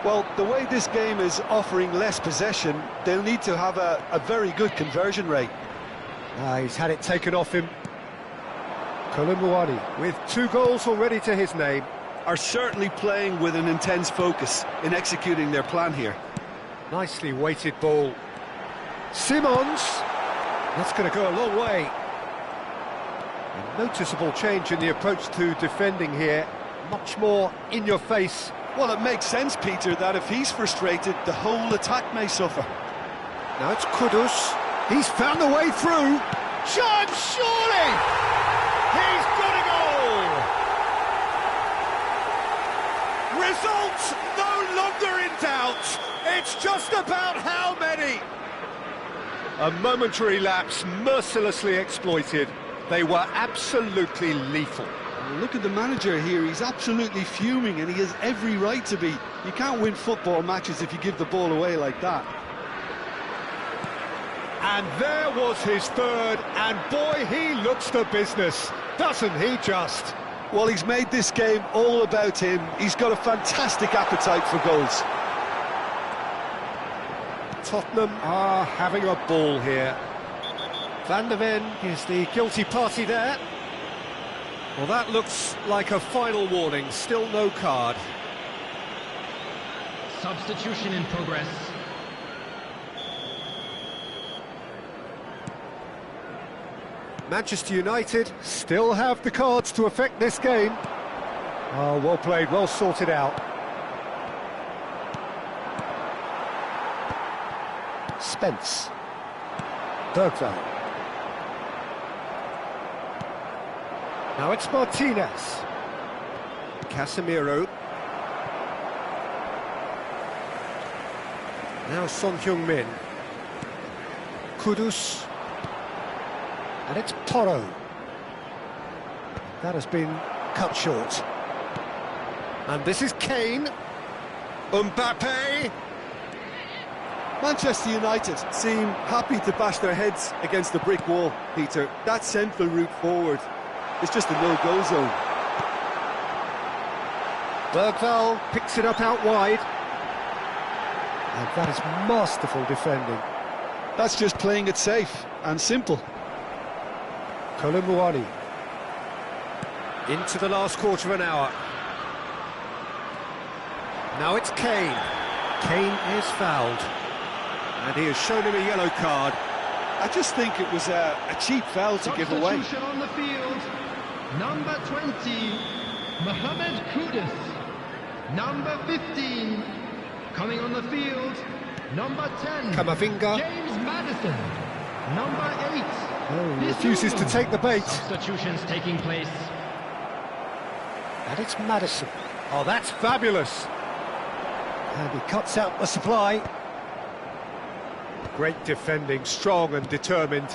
Well, the way this game is offering less possession, they'll need to have a very good conversion rate. He's had it taken off him. Kolumuani, with 2 goals already to his name, are certainly playing with an intense focus in executing their plan here. Nicely weighted ball. Simons, that's going to go a long way. A noticeable change in the approach to defending here. Much more in your face. Well, it makes sense, Peter, that if he's frustrated, the whole attack may suffer. Now it's Kudus. He's found the way through. Chance, surely! He's got a goal! Results no longer in doubt. It's just about how many. A momentary lapse mercilessly exploited. They were absolutely lethal. Look at the manager here, he's absolutely fuming and he has every right to be. You can't win football matches if you give the ball away like that. And there was his third, and boy, he looks the business, doesn't he just? Well, he's made this game all about him. He's got a fantastic appetite for goals. Tottenham are having a ball here. Van de Ven is the guilty party there. Well, that looks like a final warning, still no card. Substitution in progress. Manchester United still have the cards to affect this game. Oh, well played, well sorted out. Spence. Bergvall. Now it's Martinez. Casemiro. Now Son Heung-min. Kudus. And it's Porro. That has been cut short. And this is Kane. Mbappe. Manchester United seem happy to bash their heads against the brick wall, Peter. That central route forward is just a no-go zone. Bergvall picks it up out wide. And that is masterful defending. That's just playing it safe and simple. Kolumuani. Into the last quarter of an hour. Now it's Kane. Kane is fouled. And he has shown him a yellow card. I just think it was a cheap foul to give away. Substitution on the field. Number 20, Mohamed Kudus. Number 15, coming on the field. Number 10, Camavinga. James Maddison. Number 8. Oh, he refuses to take the bait. Substitutions taking place. And it's Maddison. Oh, that's fabulous. And he cuts out the supply. Great defending, strong and determined.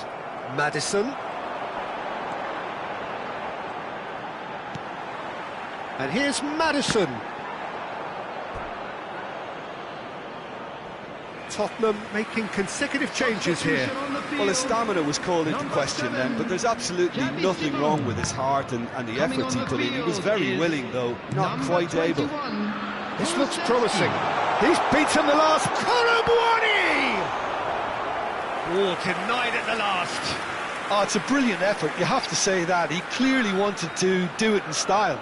Maddison. And here's Maddison. Tottenham making consecutive changes here. Well, his stamina was called into question then, but there's absolutely nothing wrong with his heart and the effort he put in. He was very willing, though, not quite able. This looks promising. He's beaten the last. Kolumuani! Oh, denied at the last. Oh, it's a brilliant effort, you have to say that. He clearly wanted to do it in style.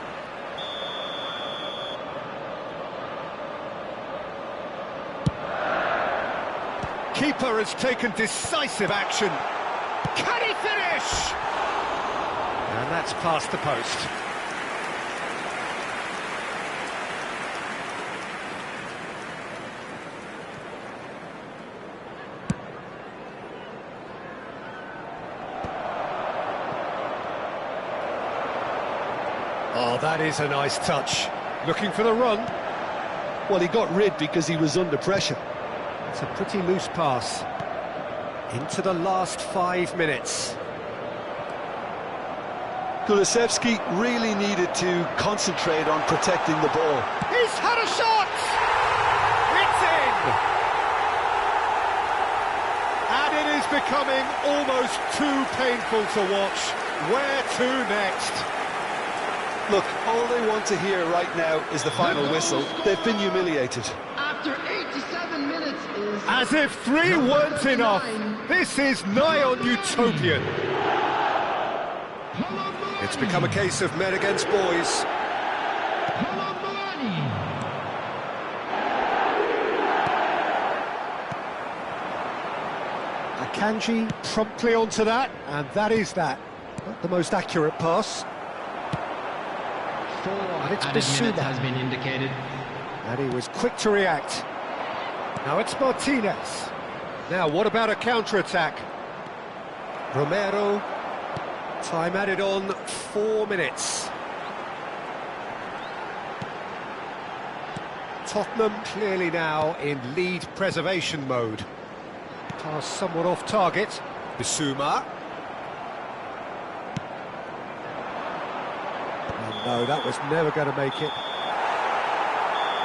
Keeper has taken decisive action. Can he finish? And that's past the post. Oh, that is a nice touch. Looking for the run. Well, he got rid because he was under pressure. It's a pretty loose pass. Into the last 5 minutes. Kulusevski really needed to concentrate on protecting the ball. He's had a shot! It's in! And it is becoming almost too painful to watch. Where to next? Look, all they want to hear right now is the final whistle. They've been humiliated. After 87 minutes is... As if 3 weren't enough. This is nigh on utopian. It's become a case of men against boys. Akanji promptly onto that, and that is that. Not the most accurate pass. 4 it's added Bissouma. minutes has been indicated. And he was quick to react. Now it's Martinez. Now, what about a counter-attack? Romero. Time added on 4 minutes. Tottenham clearly now in lead preservation mode. Pass somewhat off target. Bissouma. Oh, no, that was never going to make it.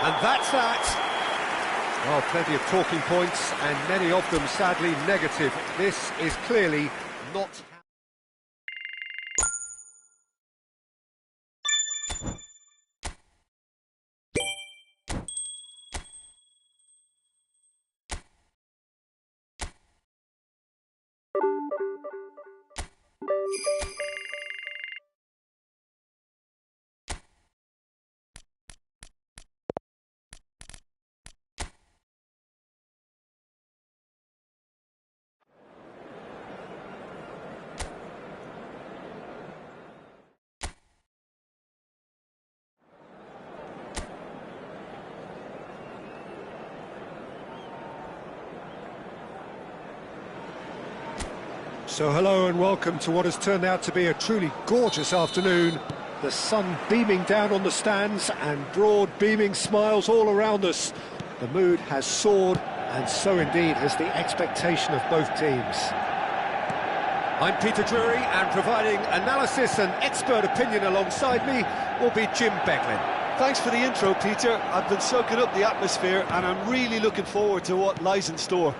And that's that. Well, plenty of talking points, and many of them sadly negative. This is clearly not... So hello and welcome to what has turned out to be a truly gorgeous afternoon. The sun beaming down on the stands and broad beaming smiles all around us. The mood has soared, and so indeed has the expectation of both teams. I'm Peter Drury, and providing analysis and expert opinion alongside me will be Jim Beglin. Thanks for the intro, Peter. I've been soaking up the atmosphere and I'm really looking forward to what lies in store.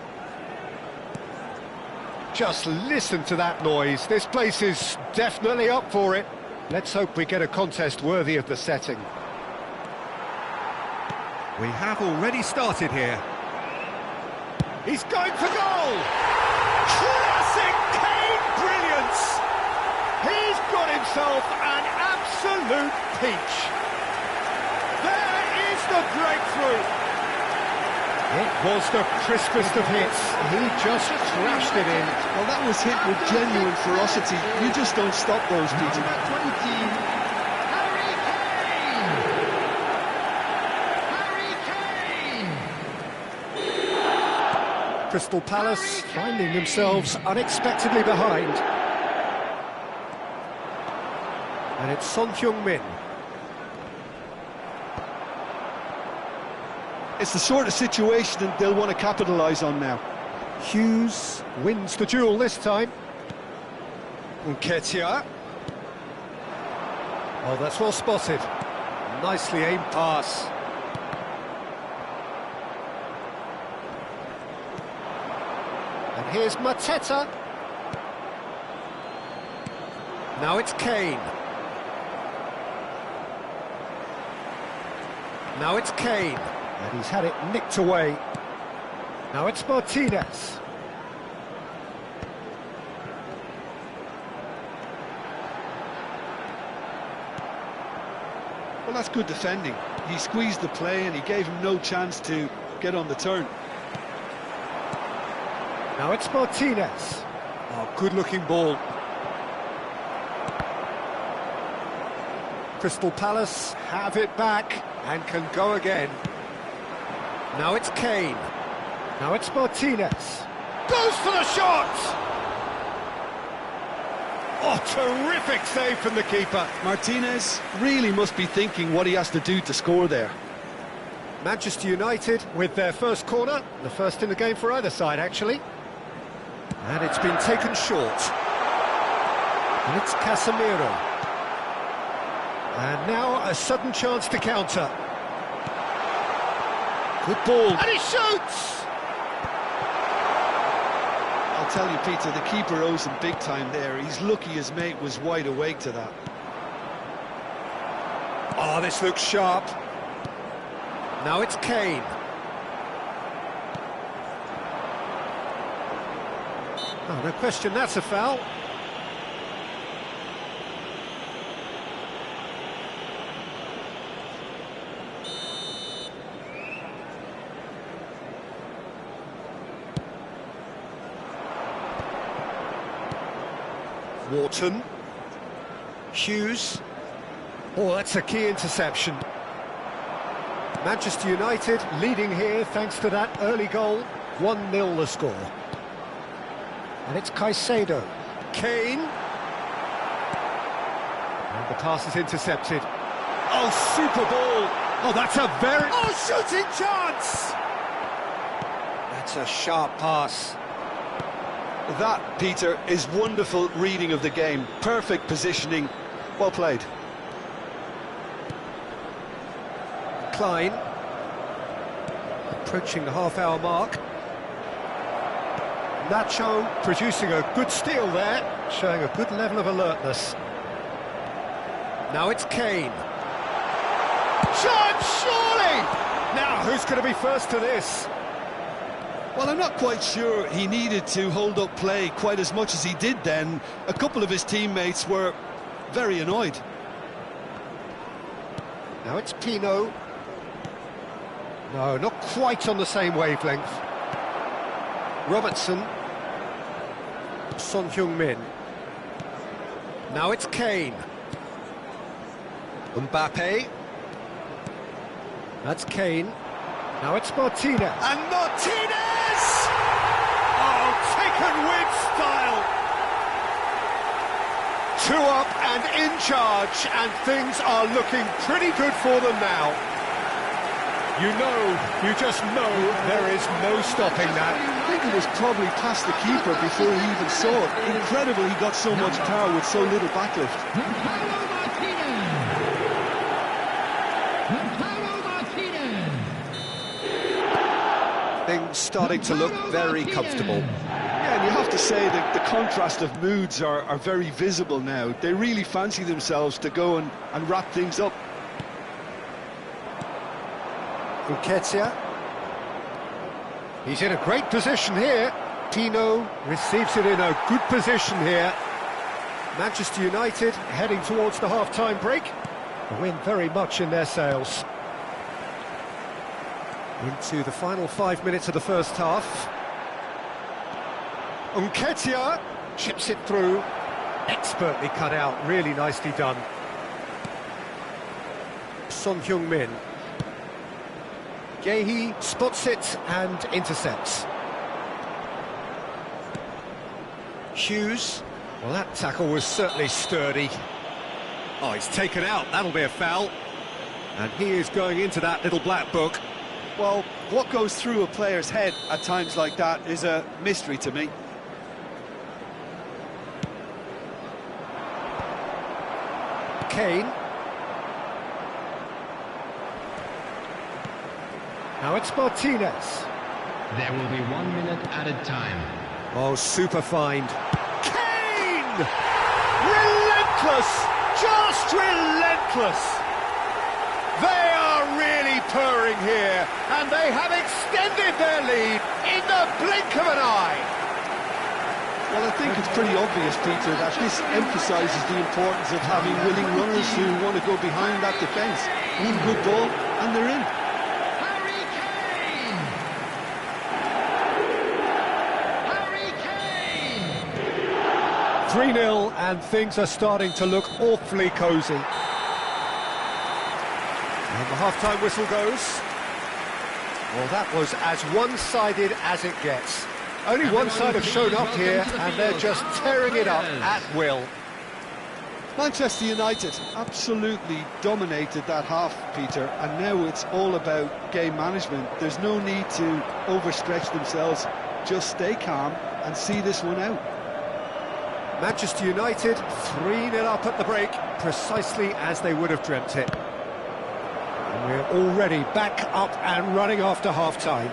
Just listen to that noise. This place is definitely up for it. Let's hope we get a contest worthy of the setting. We have already started here. He's going for goal! Classic Kane brilliance! He's got himself an absolute peach. There is the breakthrough. It was the crispest of hits. He just crashed it in. Well, that was hit with genuine ferocity. You just don't stop those, Peter. Number 20, Harry Kane! Crystal Palace finding themselves unexpectedly behind. And it's Son Heung-min. It's the sort of situation that they'll want to capitalise on now. Hughes wins the duel this time. Nketiah. Oh, that's well spotted. Nicely aimed pass. And here's Mateta. Now it's Kane. Now it's Kane. And he's had it nicked away. Now it's Martinez. Well, that's good defending. He squeezed the play and he gave him no chance to get on the turn. Now it's Martinez. Oh, good-looking ball. Crystal Palace have it back and can go again. Now it's Kane. Now it's Martinez. Goes for the shot! Oh, terrific save from the keeper. Martinez really must be thinking what he has to do to score there. Manchester United with their first corner, the first in the game for either side, actually. And it's been taken short. And it's Casemiro. And now a sudden chance to counter. Good ball. And he shoots! I'll tell you, Peter, the keeper owes him big time there. He's lucky his mate was wide awake to that. Oh, this looks sharp. Now it's Kane. Oh, no question, that's a foul. Wharton. Hughes. Oh, that's a key interception. Manchester United leading here thanks to that early goal. 1-0 the score. And it's Caicedo. Kane. And the pass is intercepted. Oh, super ball. Oh, that's a very... Oh, shooting chance! That's a sharp pass. That, Peter, is wonderful reading of the game. Perfect positioning. Well played. Klein. Approaching the half-hour mark. Nacho producing a good steal there, showing a good level of alertness. Now it's Kane. Shot, surely! Now, who's going to be first to this? Well, I'm not quite sure he needed to hold up play quite as much as he did then. A couple of his teammates were very annoyed. Now it's Pino. No, not quite on the same wavelength. Robertson. Son Heung-min. Now it's Kane. Mbappe. That's Kane. Now it's Martinez. And Martinez! Oh, taken with style. 2 up and in charge, and things are looking pretty good for them now. You just know there is no stopping that. I think it was probably past the keeper before he even saw it. Incredible he got so much power with so little backlift. Things starting to look very comfortable. Yeah, and you have to say that the contrast of moods are very visible now. They really fancy themselves to go and wrap things up. Nketiah. He's in a great position here. Pino receives it in a good position here. Manchester United heading towards the half-time break. The win very much in their sails. Into the final 5 minutes of the first half. Nketiah chips it through. Expertly cut out, really nicely done. Son Heung-min. Gehi spots it and intercepts. Hughes. Well, that tackle was certainly sturdy. Oh, he's taken out. That'll be a foul. And he is going into that little black book. Well, what goes through a player's head at times like that is a mystery to me. Kane. Now it's Martinez. There will be 1 minute added time. Oh, super find. Kane! Relentless! Just relentless! They are really purring here, and they have extended their lead in the blink of an eye. Well, I think it's pretty obvious, Peter, that this emphasises the importance of having willing runners who want to go behind that defence. One good ball, and they're in. Harry Kane! 3-0, and things are starting to look awfully cosy. And the half-time whistle goes. Well, that was as one-sided as it gets. Only one side have shown up here, and they're just tearing it up at will. Manchester United absolutely dominated that half, Peter, and now it's all about game management. There's no need to overstretch themselves. Just stay calm and see this one out. Manchester United 3-0 up at the break, precisely as they would have dreamt it. And we're already back up and running after half-time.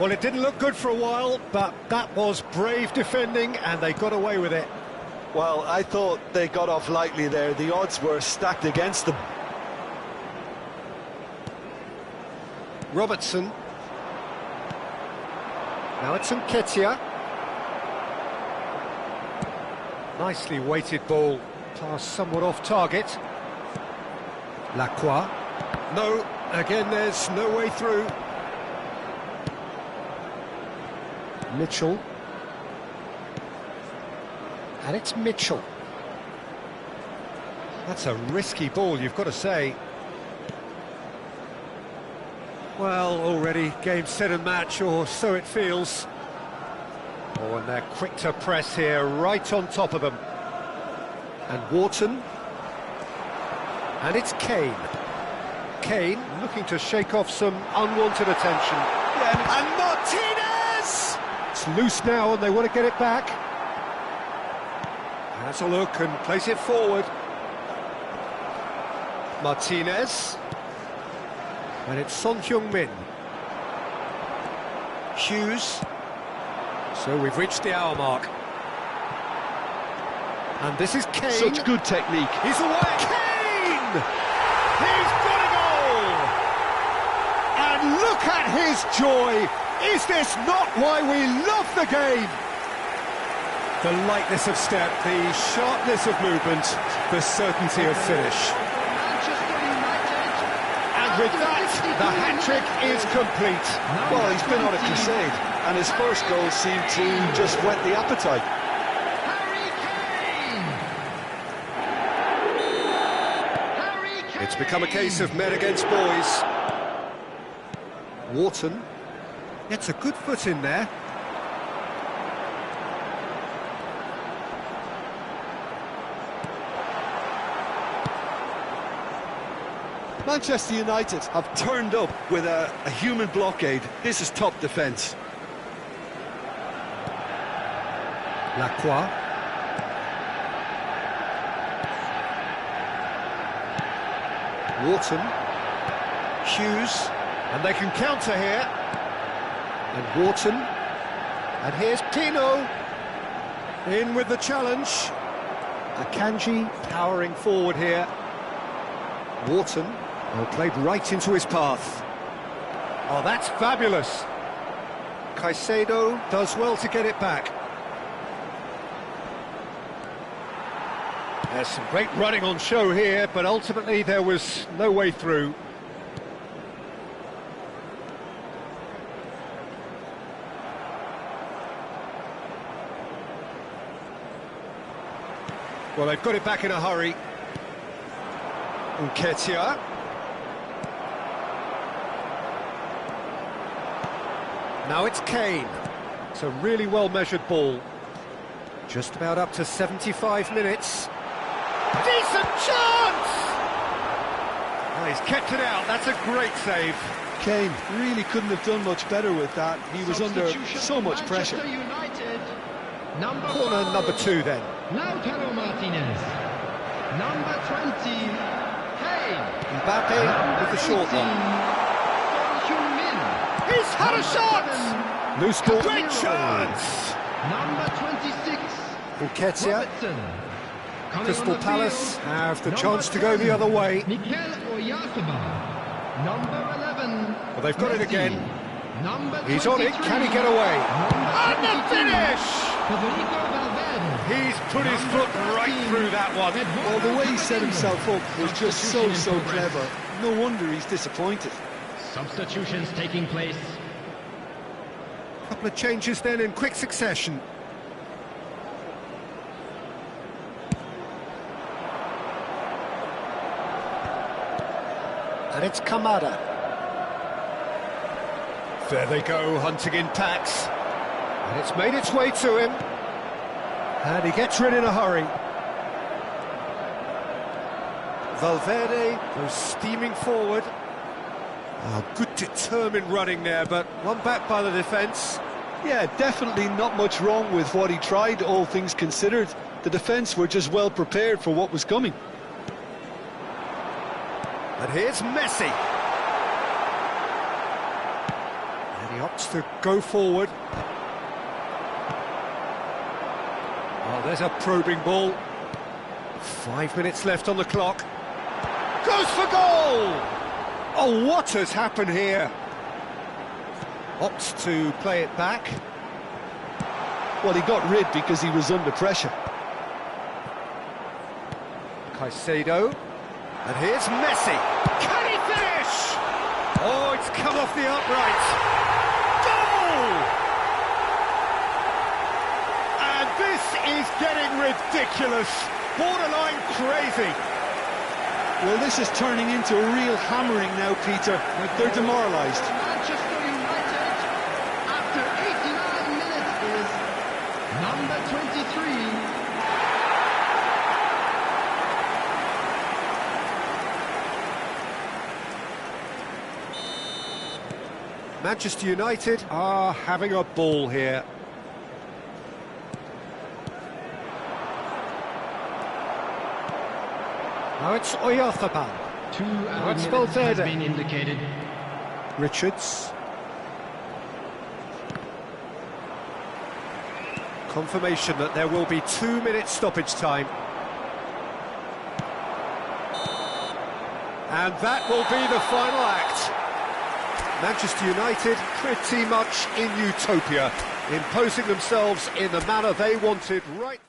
Well, it didn't look good for a while, but that was brave defending, and they got away with it. Well, I thought they got off lightly there. The odds were stacked against them. Robertson. Now it's Nketiah. Nicely weighted ball, pass somewhat off target. Lacroix. No, again there's no way through. Mitchell. And it's Mitchell. That's a risky ball, you've got to say. Well, already game, set and match, or so it feels. Oh, and they're quick to press here, right on top of them. And Wharton. And it's Kane. Kane looking to shake off some unwanted attention. Yeah, and Martinez! It's loose now and they want to get it back. Has a look and plays it forward. Martinez. And it's Son Heung-min. Hughes. So we've reached the hour mark. And this is Kane. Such good technique. He's away. Kane! He's got a goal! And look at his joy! Is this not why we love the game? The lightness of step, the sharpness of movement, the certainty of finish. And with that, the hat-trick is complete. Well, he's been on a crusade, and his first goal seemed to just whet the appetite. It's become a case of men against boys. Wharton gets a good foot in there. Manchester United have turned up with a human blockade. This is top defence. Lacroix. Wharton. Hughes. And they can counter here. And Wharton. And here's Pino. In with the challenge. Akanji powering forward here. Wharton. Oh, played right into his path. Oh, that's fabulous. Caicedo does well to get it back. There's some great running on show here, but ultimately there was no way through. Well, they've got it back in a hurry. Nketiah. Now it's Kane. It's a really well-measured ball. Just about up to 75 minutes. Decent chance! Oh, he's kept it out. That's a great save. Kane really couldn't have done much better with that. He was under so much pressure. Corner number 2 then. Lautaro Martinez. Number 20, Kane. Mbappe with the short one. He's had a shot! Loose ball. Great chance! Number 26, Nketiah. Robertson. Crystal Palace have the chance to go the other way. Mikel Oyarzabal. Number 11. Well, they've got it again. He's on it, can he get away? And the finish! He's put his foot right through that one. Well, the way he set himself up was just so clever. No wonder he's disappointed. Substitutions taking place. A couple of changes then in quick succession. And it's Kamada. There they go, hunting in packs. And it's made its way to him. And he gets rid in a hurry. Valverde goes steaming forward. Oh, good determined running there, but one back by the defence. Yeah, definitely not much wrong with what he tried, all things considered. The defence were just well prepared for what was coming. And here's Messi. And he opts to go forward. Oh, there's a probing ball. 5 minutes left on the clock. Goes for goal! Oh, what has happened here? Opts to play it back. Well, he got rid because he was under pressure. Caicedo. And here's Messi. Can he finish? Oh, it's come off the upright. Goal! And this is getting ridiculous. Borderline crazy. Well, this is turning into a real hammering now, Peter. They're demoralised. Manchester United, after 89 minutes, is number 23. Manchester United are having a ball here. Now it's Oyarzabal. Now it's minutes has Valverde. been indicated. Richards. Confirmation that there will be 2 minutes stoppage time. And that will be the final act. Manchester United pretty much in utopia, imposing themselves in the manner they wanted right.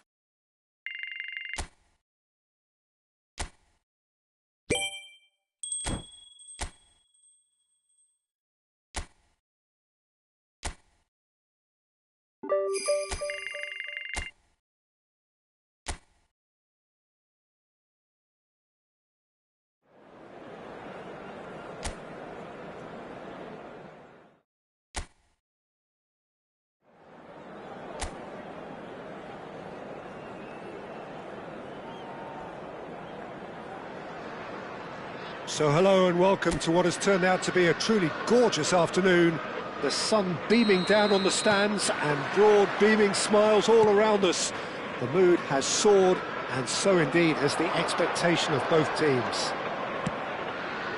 So hello and welcome to what has turned out to be a truly gorgeous afternoon. The sun beaming down on the stands and broad beaming smiles all around us. The mood has soared, and so indeed has the expectation of both teams.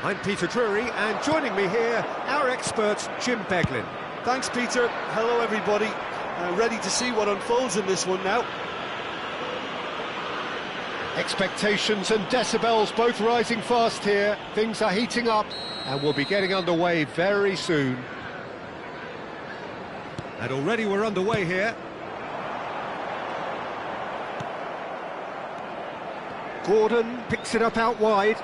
I'm Peter Drury, and joining me here, our expert Jim Beglin. Thanks, Peter. Hello, everybody. Ready to see what unfolds in this one now. Expectations and decibels both rising fast here. Things are heating up and we'll be getting underway very soon. And already we're underway here. Gordon picks it up out wide.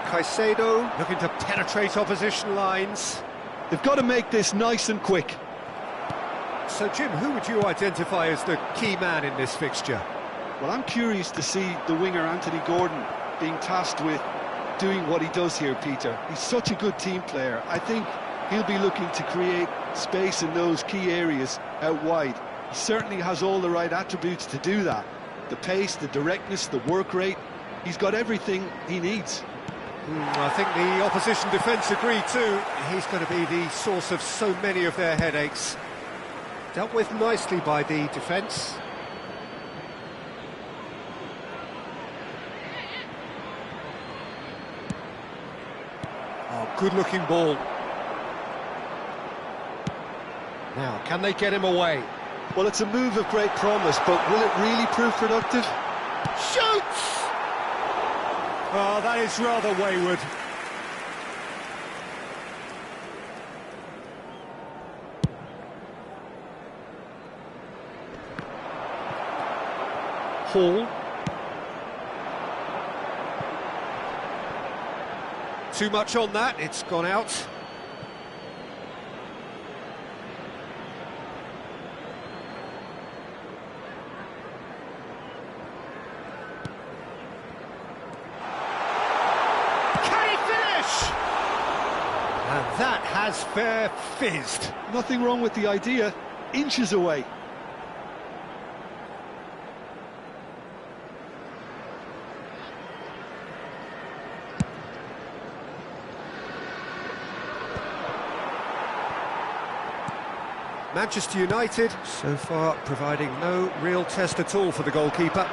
Caicedo looking to penetrate opposition lines. They've got to make this nice and quick. So, Jim, who would you identify as the key man in this fixture? Well, I'm curious to see the winger Anthony Gordon being tasked with doing what he does here, Peter. He's such a good team player. I think he'll be looking to create space in those key areas out wide. He certainly has all the right attributes to do that. The pace, the directness, the work rate. He's got everything he needs. I think the opposition defence agree too. He's going to be the source of so many of their headaches. Dealt with nicely by the defence. Oh, good-looking ball. Now, can they get him away? Well, it's a move of great promise, but will it really prove productive? Shoots! Oh, that is rather wayward. Hall. Too much on that, it's gone out. Can he finish? And that has fair fizzed. Nothing wrong with the idea, inches away. Manchester United, so far, providing no real test at all for the goalkeeper.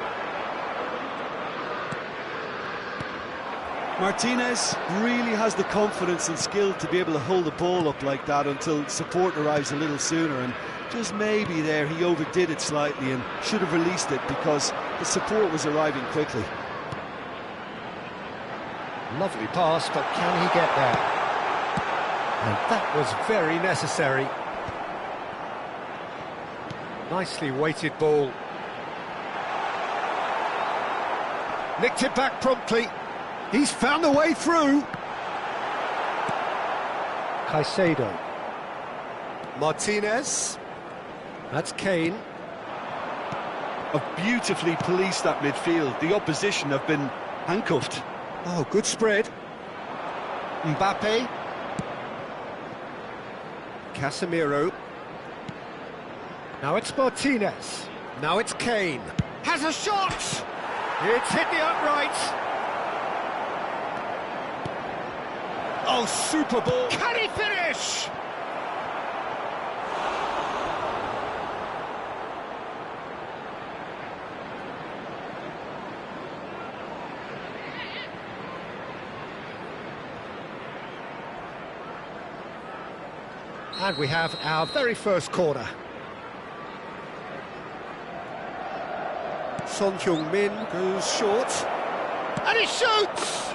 Martinez really has the confidence and skill to be able to hold the ball up like that until support arrives a little sooner, and just maybe there he overdid it slightly and should have released it because the support was arriving quickly. Lovely pass, but can he get there? And that was very necessary. Nicely weighted ball. Nicked it back promptly. He's found a way through. Caicedo. Martinez. That's Kane. Have beautifully policed that midfield. The opposition have been handcuffed. Oh, good spread. Mbappe. Casemiro. Now it's Martinez. Now it's Kane. Has a shot! It's hit the upright. Oh, super ball. Can he finish? And we have our very first corner. Son Heung-min goes short, and he shoots!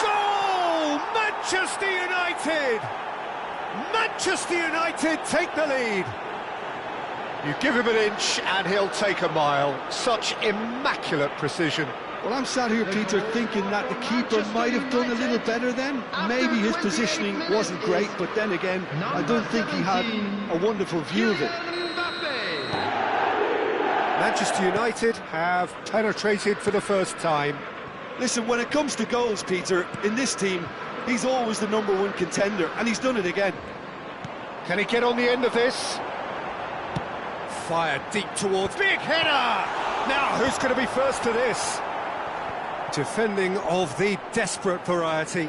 Goal! Manchester United! Manchester United take the lead. You give him an inch and he'll take a mile. Such immaculate precision. Well, I'm sat here, Peter, thinking that the keeper might have done a little better then. Maybe his positioning wasn't great, but then again, I don't think he had a wonderful view of it. Manchester United have penetrated for the first time. Listen, when it comes to goals, Peter, in this team, he's always the #1 contender, and he's done it again. Can he get on the end of this? Fired deep towards... Big header! Now, who's going to be first to this? Defending of the desperate variety.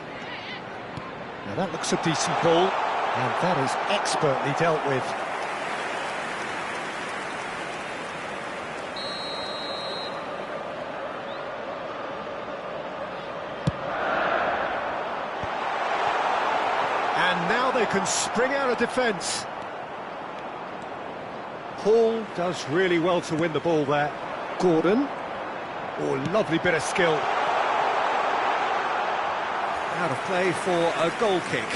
Now, that looks a decent ball, and that is expertly dealt with. And now they can spring out of defence. Hall does really well to win the ball there. Gordon. Oh, lovely bit of skill. Out of play for a goal kick.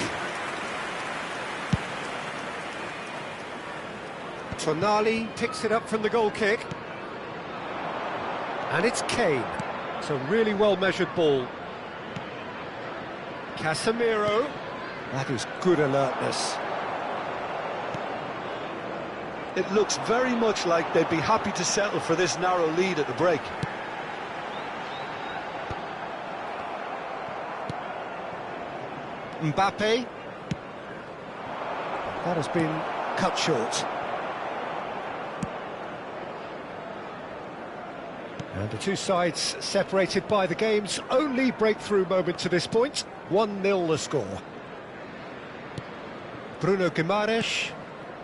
Tonali picks it up from the goal kick. And it's Kane. It's a really well-measured ball. Casemiro. That is good alertness. It looks very much like they'd be happy to settle for this narrow lead at the break. Mbappe. That has been cut short. And the two sides separated by the game's only breakthrough moment to this point. 1-0 the score. Bruno Guimaraes.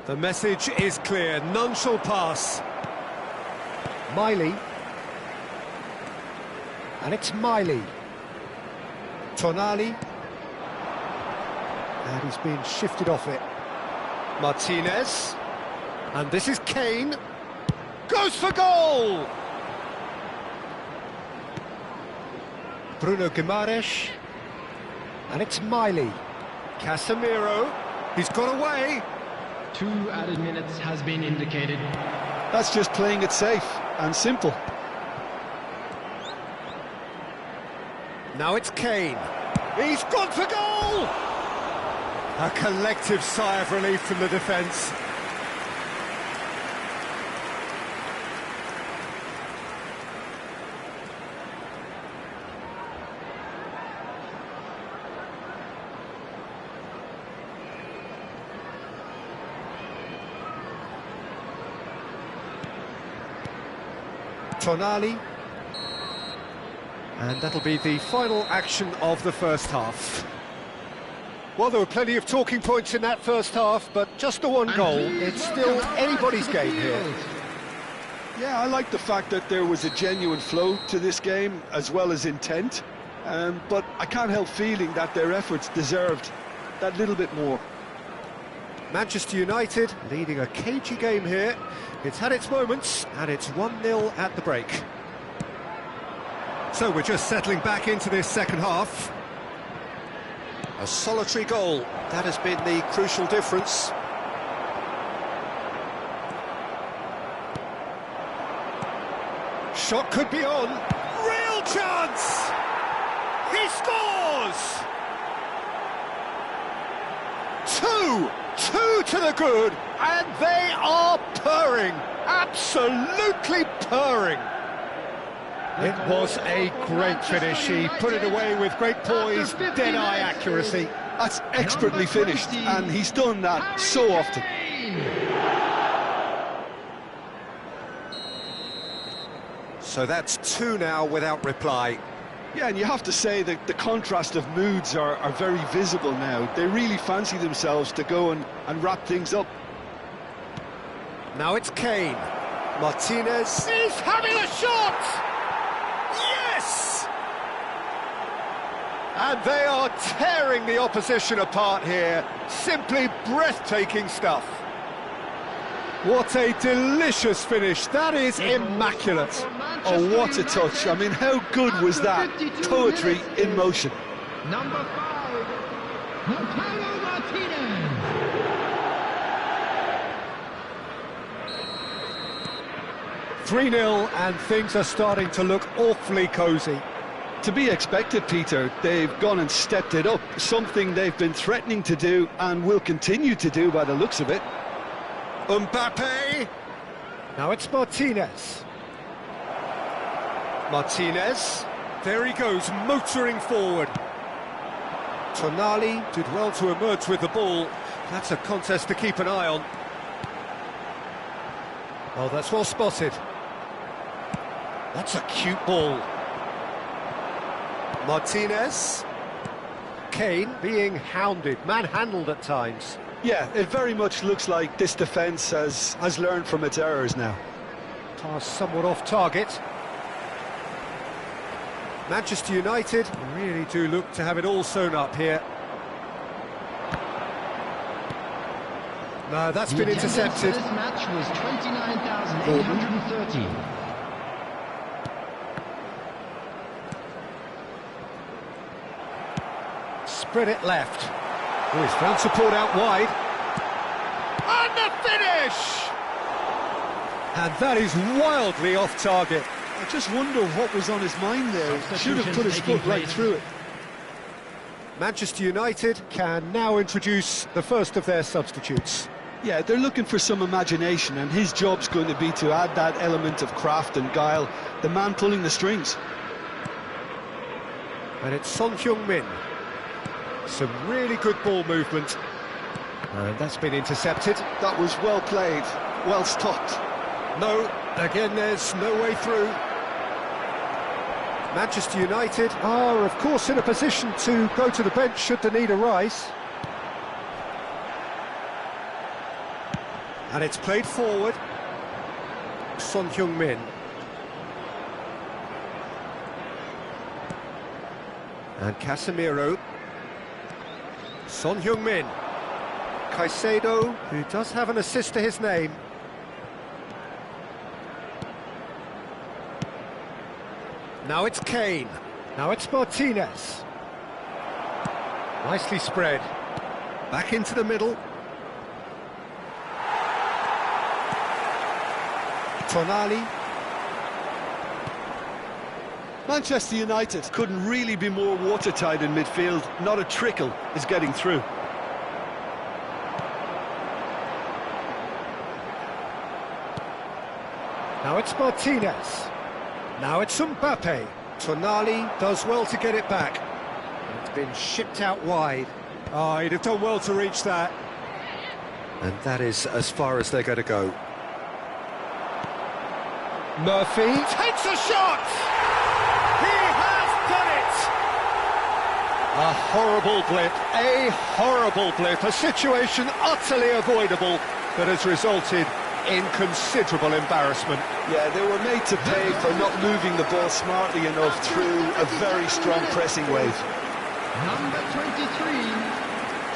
The message is clear, none shall pass. Miley. And it's Miley. Tonali. And he's been shifted off it. Martinez. And this is Kane. Goes for goal! Bruno Guimaraes. And it's Miley. Casemiro. He's got away. 2 added minutes has been indicated. That's just playing it safe and simple. Now it's Kane. He's gone for goal! A collective sigh of relief from the defence. Tonali. And that'll be the final action of the first half. Well, there were plenty of talking points in that first half, but just the one goal. It's still anybody's game here. Yeah, I like the fact that there was a genuine flow to this game, as well as intent. But I can't help feeling that their efforts deserved that little bit more. Manchester United leading a cagey game here. It's had its moments, and it's 1-0 at the break. So we're just settling back into this second half. A solitary goal, that has been the crucial difference. Shot could be on. Real chance! He scores! Two to the good, and they are purring, absolutely purring. It was a great finish. He put it away with great poise, dead-eye accuracy. That's expertly finished, and he's done that so often. So that's 2 now without reply. Yeah, and you have to say that the contrast of moods are very visible now. They really fancy themselves to go and wrap things up. Now it's Kane. Martinez. He's having a shot! Yes! And they are tearing the opposition apart here. Simply breathtaking stuff. What a delicious finish. That is immaculate. Oh, what a touch. I mean, how good was that? Poetry in motion. Number 5, Lautaro Martinez. "3-0, and things are starting to look awfully cosy. To be expected, Peter. They've gone and stepped it up, something they've been threatening to do and will continue to do by the looks of it. Mbappe. Now it's Martinez. Martinez. There he goes, motoring forward. Tonali did well to emerge with the ball. That's a contest to keep an eye on. Oh, that's well spotted. That's a cute ball. Martinez. Kane being hounded, manhandled at times. Yeah, it very much looks like this defence has learned from its errors now. Pass somewhat off target. Manchester United really do look to have it all sewn up here. No, that's been intercepted. This match was 29,830. Spread it left. Oh, he's found support out wide. And the finish! And that is wildly off target. I just wonder what was on his mind there. He should have put his foot right through it. Manchester United can now introduce the first of their substitutes. Yeah, they're looking for some imagination, and his job's going to be to add that element of craft and guile, the man pulling the strings. And it's Son Heung-min. Some really good ball movement. And that's been intercepted. That was well played, well stopped. No, again there's no way through. Manchester United are of course in a position to go to the bench should the need arise. And it's played forward. Son Heung-min. And Casemiro. Son Heung-min. Caicedo, who does have an assist to his name. Now it's Kane. Now it's Martinez. Nicely spread. Back into the middle. Tonali. Manchester United couldn't really be more watertight in midfield. Not a trickle is getting through. Now it's Martinez. Now it's Mbappe. Tonali does well to get it back. It's been shipped out wide. Oh, he'd have done well to reach that. And that is as far as they're going to go. Murphy takes a shot! He has done it! A horrible blip, a situation utterly avoidable that has resulted in considerable embarrassment. Yeah, they were made to pay for not moving the ball smartly enough through a very strong pressing wave. Number 23,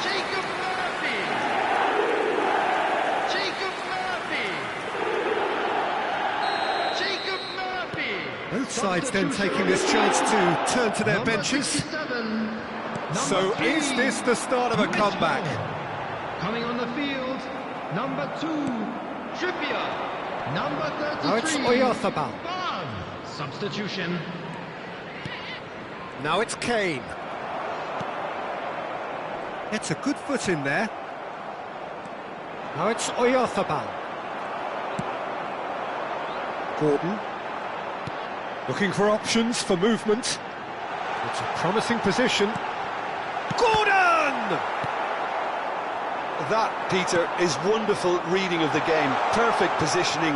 Jacob Murphy. Jacob Murphy. Jacob Murphy. Both sides then taking this chance to turn to their Number benches. 67, So number is 3, this the start of a Whitmore. comeback? Coming on the field, number 2, Trippier. Number 33, Now it's Oyarzabal. Barnes. Substitution. Now it's Kane. It's a good foot in there. Now it's Oyarzabal. Gordon. Looking for options for movement. It's a promising position. Gordon! That, Peter, is wonderful reading of the game. Perfect positioning.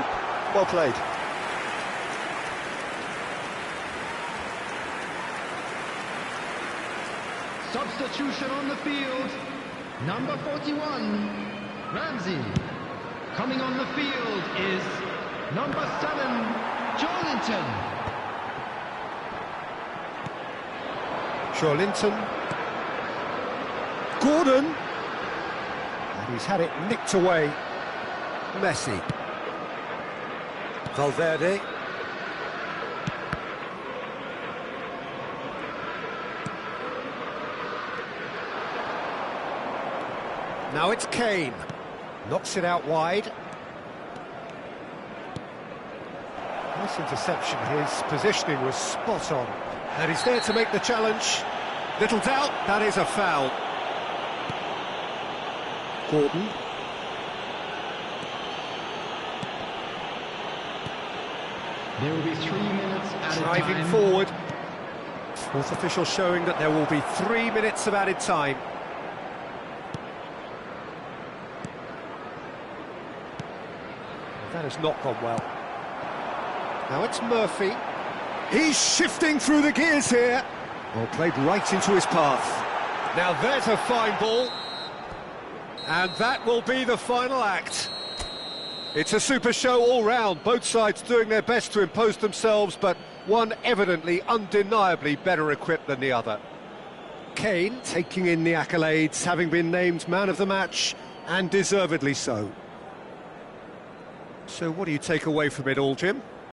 Well played. Substitution on the field, number 41, Ramsey. Coming on the field is number 7, Joelinton. Joelinton. Gordon. And he's had it nicked away. Messi. Valverde. Now it's Kane. Knocks it out wide. Nice interception. His positioning was spot on. And he's there to make the challenge. Little doubt, that is a foul. Gordon. There will be 3 minutes added Driving time. forward. Fourth official showing that there will be 3 minutes of added time. That has not gone well. Now it's Murphy. He's shifting through the gears here. Well, played right into his path. Now there's a fine ball. And that will be the final act. It's a super show all round. Both sides doing their best to impose themselves, but one evidently, undeniably better equipped than the other. Kane taking in the accolades, having been named man of the match, and deservedly so. So what do you take away from it all, Jim?